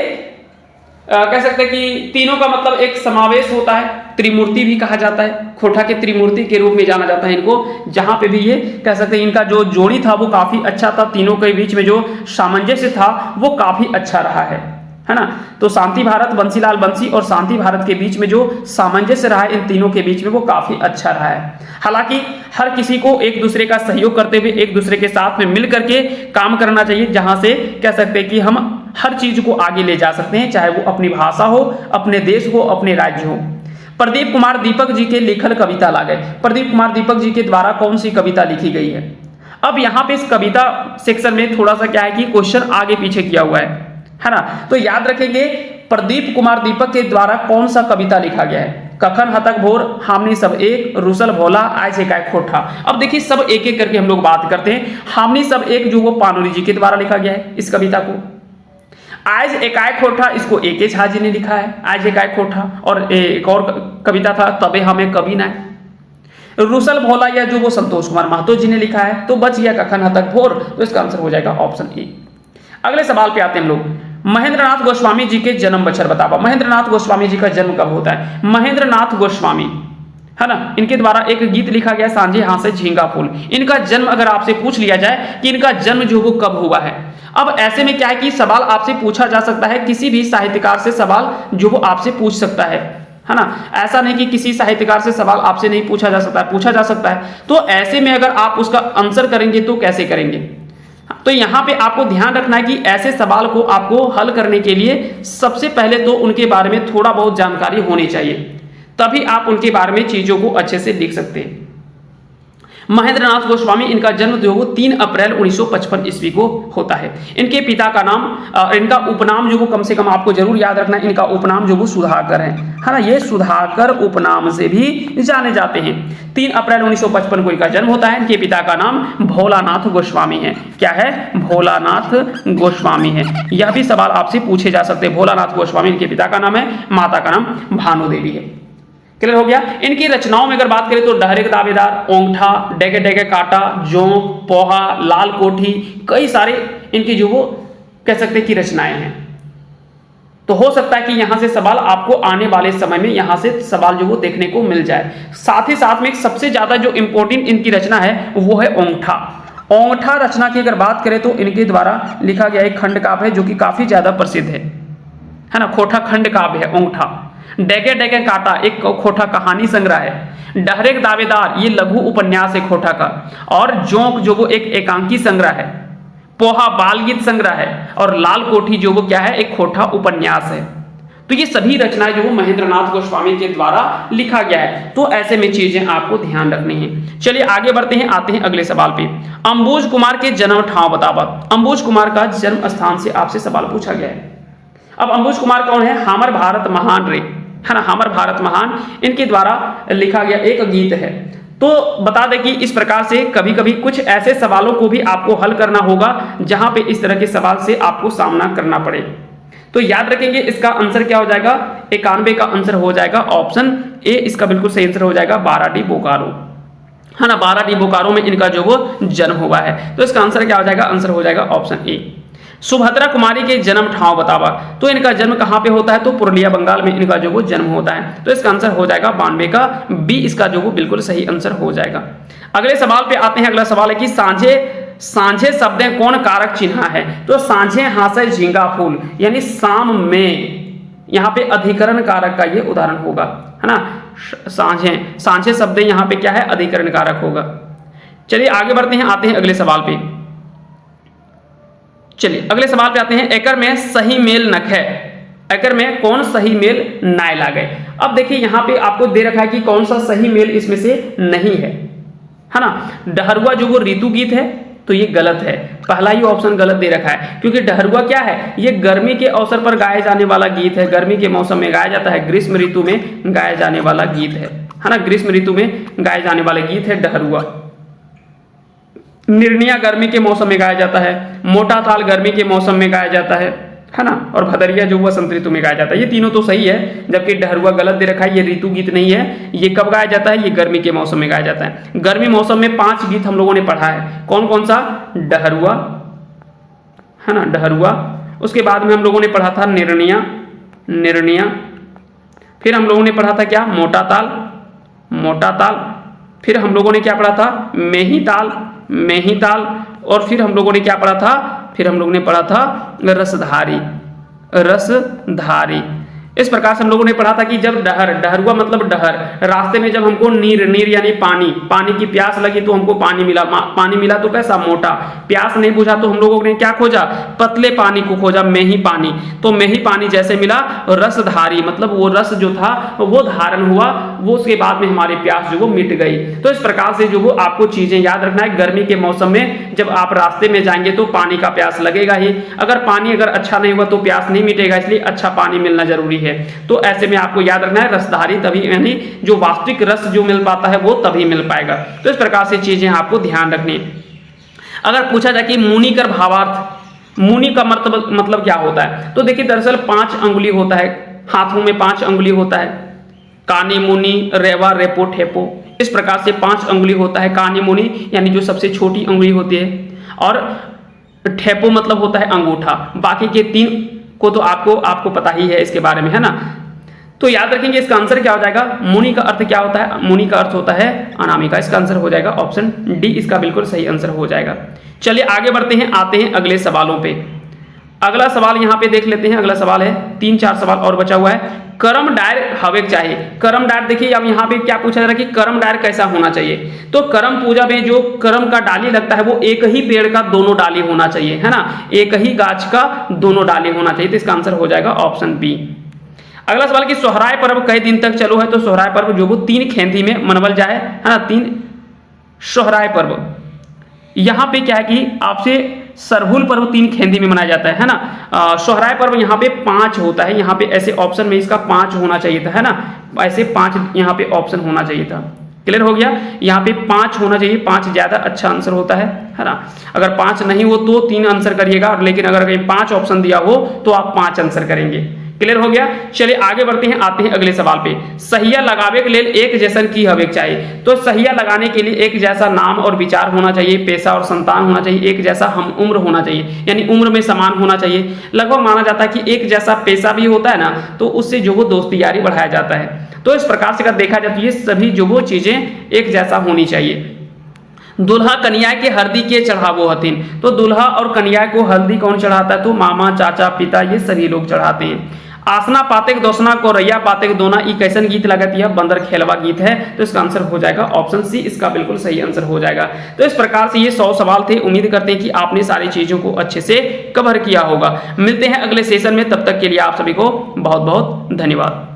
कह सकते हैं कि तीनों का मतलब एक समावेश होता है, त्रिमूर्ति भी कहा जाता है। खोठा के त्रिमूर्ति के रूप में जाना जाता है इनको, जहां पे भी ये कह सकते हैं इनका जो जोड़ी था वो काफी अच्छा था, तीनों के बीच में जो सामंजस्य था वो काफी अच्छा रहा है ना। तो शांति भारत, बंसीलाल बंसी और शांति भारत के बीच में जो सामंजस्य रहा है इन तीनों के बीच में वो काफी अच्छा रहा है। हालांकि हर किसी को एक दूसरे का सहयोग करते हुए एक दूसरे के साथ में मिल करके काम करना चाहिए, जहां से कह सकते हैं कि हम हर चीज को आगे ले जा सकते हैं, चाहे वो अपनी भाषा हो, अपने देश हो, अपने राज्य हो। प्रदीप कुमार दीपक जी के लिखल कविता लागे। प्रदीप कुमार दीपक जी के द्वारा कौन सी कविता लिखी गई है? अब यहाँ पे इस कविता सेक्शन में थोड़ा सा क्या है कि क्वेश्चन आगे पीछे किया हुआ है ना। तो याद रखेंगे, प्रदीप कुमार दीपक के द्वारा कौन सा कविता लिखा गया है? कखन हतक भोर, हमनी सब एक, रुसल भोला, आय से काय खोठा। अब देखिए सब एक एक करके हम लोग बात करते हैं। हमनी सब एक जो वो पानुली जी के द्वारा लिखा गया है इस कविता को। आज एकाय खोठा, इसको ए.के. झा जी ने लिखा है, आज एकाय खोठा। और एक और कविता था, तबे हमें कभी ना। रुसल भोला या जो वो संतोष कुमार महतो जी ने लिखा है। तो बच गया कखन हतक भोर, तो इसका आंसर हो जाएगा ऑप्शन ए। अगले सवाल पे आते हैं हम लोग। महेंद्रनाथ गोस्वामी जी के जन्म बछर बताओ। महेंद्रनाथ गोस्वामी जी का जन्म कब होता है? महेंद्रनाथ गोस्वामी, है ना, इनके द्वारा एक गीत लिखा गया सांझे हाथ से झींगा फूल। इनका जन्म अगर आपसे पूछ लिया जाए कि इनका जन्म जो वो कब हुआ है, अब ऐसे में क्या है कि सवाल आपसे पूछा जा सकता है, किसी भी साहित्यकार से सवाल जो वो आपसे पूछ सकता है ना। ऐसा नहीं कि किसी साहित्यकार से सवाल आपसे नहीं पूछा जा सकता है, पूछा जा सकता है। तो ऐसे में अगर आप उसका आंसर करेंगे तो कैसे करेंगे? तो यहाँ पे आपको ध्यान रखना है कि ऐसे सवाल को आपको हल करने के लिए सबसे पहले तो उनके बारे में थोड़ा बहुत जानकारी होनी चाहिए, तभी आप उनके बारे में चीजों को अच्छे से लिख सकते हैं। महेंद्र नाथ गोस्वामी, इनका जन्म जो वो 3 अप्रैल 1955 ईस्वी को होता है। इनके पिता का नाम, इनका उपनाम जो वो कम से कम आपको जरूर याद रखना है, इनका उपनाम जो वो सुधाकर है ना, ये सुधाकर उपनाम से भी जाने जाते हैं। 3 अप्रैल 1955 को इनका जन्म होता है। इनके पिता का नाम भोलानाथ गोस्वामी है। क्या है? भोलानाथ गोस्वामी है। यह भी सवाल आपसे पूछे जा सकते हैं। भोलानाथ गोस्वामी इनके पिता का नाम है, माता का नाम भानुदेवी है। क्लियर हो गया। इनकी रचनाओं में अगर बात करें तो डहरे दावेदार, ओंगठा, डेगे डेगे काटा, जोंक, पोहा, लाल कोठी, कई सारे इनकी जो वो कह सकते हैं कि रचनाएं हैं। तो हो सकता है कि यहां से सवाल आपको आने वाले समय में यहां से सवाल जो वो देखने को मिल जाए। साथ ही साथ में सबसे ज्यादा जो इंपॉर्टेंट इनकी रचना है वो है ओंगठा। ओंगठा रचना की अगर बात करें तो इनके द्वारा लिखा गया एक खंड काव्य है जो कि काफी ज्यादा प्रसिद्ध है ना, खोटा खंड काव्य है ओंगठा। डेगे डेगे काटा एक खोटा कहानी संग्रह है। डहरे दावेदार ये लघु उपन्यास है खोटा का। और जोंक जो वो एक एकांकी संग्रह है। पोहा बाल गीत संग्रह है। और लाल कोठी जो वो क्या है, एक खोटा उपन्यास है। तो ये सभी रचनाएं जो वो महेंद्र नाथ गोस्वामी के द्वारा लिखा गया है। तो ऐसे में चीजें आपको ध्यान रखनी है। चलिए आगे बढ़ते हैं, आते हैं अगले सवाल पे। अंबुज कुमार के जन्म ठाव बतावा। अंबुज कुमार का जन्म स्थान से आपसे सवाल पूछा गया है। अब अंबुज कुमार कौन है? हमर भारत महान रे, है ना, हमर भारत महान इनके द्वारा लिखा गया एक गीत है। तो बता दें कि इस प्रकार से कभी कभी कुछ ऐसे सवालों को भी आपको हल करना होगा जहां पे इस तरह के सवाल से आपको सामना करना पड़े। तो याद रखेंगे इसका आंसर क्या हो जाएगा? 91 का आंसर हो जाएगा ऑप्शन ए। इसका बिल्कुल सही आंसर हो जाएगा 12D बोकारो, है ना। 12D बोकारो में इनका जो वो जन्म हुआ है। तो इसका आंसर क्या हो जाएगा? आंसर हो जाएगा ऑप्शन ए। सुभद्रा कुमारी के जन्म ठाव बतावा। तो इनका जन्म कहां पे होता है? तो पुरुलिया बंगाल में इनका जो वो जन्म होता है। तो इसका आंसर हो जाएगा 92 का बी। इसका जो वो बिल्कुल सही आंसर हो जाएगा। अगले सवाल पे आते हैं। अगला सवाल है कि सांझे शब्द कौन कारक चिन्ह है? तो सांझे हासे झींगा फूल, यानी शाम में, यहाँ पे अधिकरण कारक का ये उदाहरण होगा, है ना। सांझे शब्द यहाँ पे क्या है? अधिकरण कारक होगा। चलिए आगे बढ़ते हैं, आते हैं अगले सवाल पे। चलिए अगले सवाल पे आते हैं। एकर में सही मेल नख है। एकर में कौन सही मेल नाय लागे। अब देखिए यहाँ पे आपको दे रखा है कि कौन सा सही मेल इसमें से नहीं है ना। डहरुआ जो वो ऋतु गीत है, तो ये गलत है। पहला ही ऑप्शन गलत दे रखा है, क्योंकि डहरुआ क्या है? ये गर्मी के अवसर पर गाए जाने वाला गीत है। गर्मी के मौसम में गाया जाता है, ग्रीष्म ऋतु में गाया जाने वाला गीत है ना। ग्रीष्म ऋतु में गाए जाने वाला गीत है डहरुआ। निर्णया गर्मी के मौसम में गाया जाता है। मोटा ताल गर्मी के मौसम में गाया जाता है ना। और भदरिया जो वसंत ऋतु में गाया जाता है। ये तीनों तो सही है, जबकि डहरुआ गलत दे रखा है। ये ऋतु गीत नहीं है। ये कब गाया जाता है? ये गर्मी के मौसम में गाया जाता है। गर्मी मौसम में 5 गीत हम लोगों ने पढ़ा है। कौन कौन सा? डहरुआ, है ना, डहरुआ। उसके बाद में हम लोगों ने पढ़ा था निर्णया। फिर हम लोगों ने पढ़ा था क्या? मोटा ताल। फिर हम लोगों ने क्या पढ़ा था? मेही ताल। और फिर हम लोगों ने क्या पढ़ा था? फिर हम लोगों ने पढ़ा था रसधारी। इस प्रकार से हम लोगों ने पढ़ा था कि जब डहरुआ मतलब डहर, रास्ते में जब हमको नीर यानी पानी की प्यास लगी तो हमको पानी मिला तो कैसा? मोटा। प्यास नहीं बुझा तो हम लोगों ने क्या खोजा? पतले पानी को खोजा, मेही पानी। तो मेही पानी जैसे मिला, रसधारी मतलब वो रस जो था वो धारण हुआ, वो उसके बाद में हमारी प्यास जो वो मिट गई। तो इस प्रकार से जो वो आपको चीजें याद रखना है। गर्मी के मौसम में जब आप रास्ते में जाएंगे तो पानी का प्यास लगेगा ही। अगर पानी अच्छा नहीं हुआ तो प्यास नहीं मिटेगा, इसलिए अच्छा पानी मिलना जरूरी है। तो ऐसे में आपको याद रखना है रसधारी, तभी यानी जो वास्तविक रस जो मिल पाता है वो तभी मिल पाएगा। तो इस प्रकार से चीजें आपको ध्यान रखनी है। अगर पूछा जाए कि मुनि कर भावार्थ, मुनि का मतलब क्या होता है? तो देखिए दरअसल 5 अंगुली होता है, हाथों में 5 अंगुली होता है। कानी मुनि, रेवा, रेपो, ठेपो, इस प्रकार से 5 अंगुली होता है। कानी मुनि यानी जो सबसे छोटी अंगुली होती है, और ठेपो मतलब होता है अंगूठा। बाकी के 3 को तो आपको पता ही है इसके बारे में, है ना। तो याद रखेंगे इसका आंसर क्या हो जाएगा? मुनि का अर्थ क्या होता है? मुनि का अर्थ होता है अनामिका। इसका आंसर हो जाएगा ऑप्शन डी। इसका बिल्कुल सही आंसर हो जाएगा। चलिए आगे बढ़ते हैं, आते हैं अगले सवालों पे। अगला सवाल यहाँ पे देख लेते हैं। अगला सवाल है, 3-4 सवाल और बचा हुआ है। करम डायर हवे चाहिए। करम डायर देखिए, अब यहाँ पे क्या पूछा जा रहा है कि करम डायर कैसा होना चाहिए? तो करम पूजा में जो करम का डाली लगता है वो एक ही पेड़ का दोनों डाली होना चाहिए, है ना। एक ही गाछ का दोनों डाली होना चाहिए। तो इसका आंसर हो जाएगा ऑप्शन बी। अगला सवाल कि सोहराय पर्व कई दिन तक चलो है? तो सोहराय पर्व जो वो 3 खेंदी में मनवल जाए, है ना। सोहराय पर्व, यहाँ पे क्या है कि आपसे सरहुल पर्व 3 खेंदी में मनाया जाता है ना। सोहराय पर्व यहाँ पे 5 होता है, यहाँ पे ऐसे ऑप्शन में इसका 5 होना चाहिए था, है ना, ऐसे 5 यहाँ पे ऑप्शन होना चाहिए था। क्लियर हो गया, यहाँ पे 5 होना चाहिए, 5 ज़्यादा अच्छा आंसर होता है ना। अगर 5 नहीं हो तो 3 आंसर करिएगा, लेकिन अगर कहीं 5 ऑप्शन दिया हो तो आप 5 आंसर करेंगे। क्लियर हो गया, चलिए आगे बढ़ते हैं, आते हैं अगले सवाल पे। सहिया लगावे के लिए एक जैसन की हवे चाहिए, तो सहिया लगाने के लिए एक जैसा नाम और विचार होना चाहिए, पेशा और संतान होना चाहिए, एक जैसा हम उम्र होना चाहिए, यानी उम्र में समान होना चाहिए। लगभग माना जाता है कि एक जैसा पेशा भी होता है ना, तो उससे जो वो दोस्ती यारी बढ़ाया जाता है। तो इस प्रकार से अगर देखा जाए तो ये सभी जो वो चीजें एक जैसा होनी चाहिए। दुल्हा कन्या के हल्दी के चढ़ावो हथिन, तो दुल्हा और कन्या को हल्दी कौन चढ़ाता है, तो मामा, चाचा, पिता, ये सभी लोग चढ़ाते हैं। आसना पाते दोसना को रैया पाते दोना, ई कैसन गीत लगत है, बंदर खेलवा गीत है, तो इसका आंसर हो जाएगा ऑप्शन सी, इसका बिल्कुल सही आंसर हो जाएगा। तो इस प्रकार से ये 100 सवाल थे, उम्मीद करते हैं कि आपने सारी चीजों को अच्छे से कवर किया होगा। मिलते हैं अगले सेशन में, तब तक के लिए आप सभी को बहुत बहुत धन्यवाद।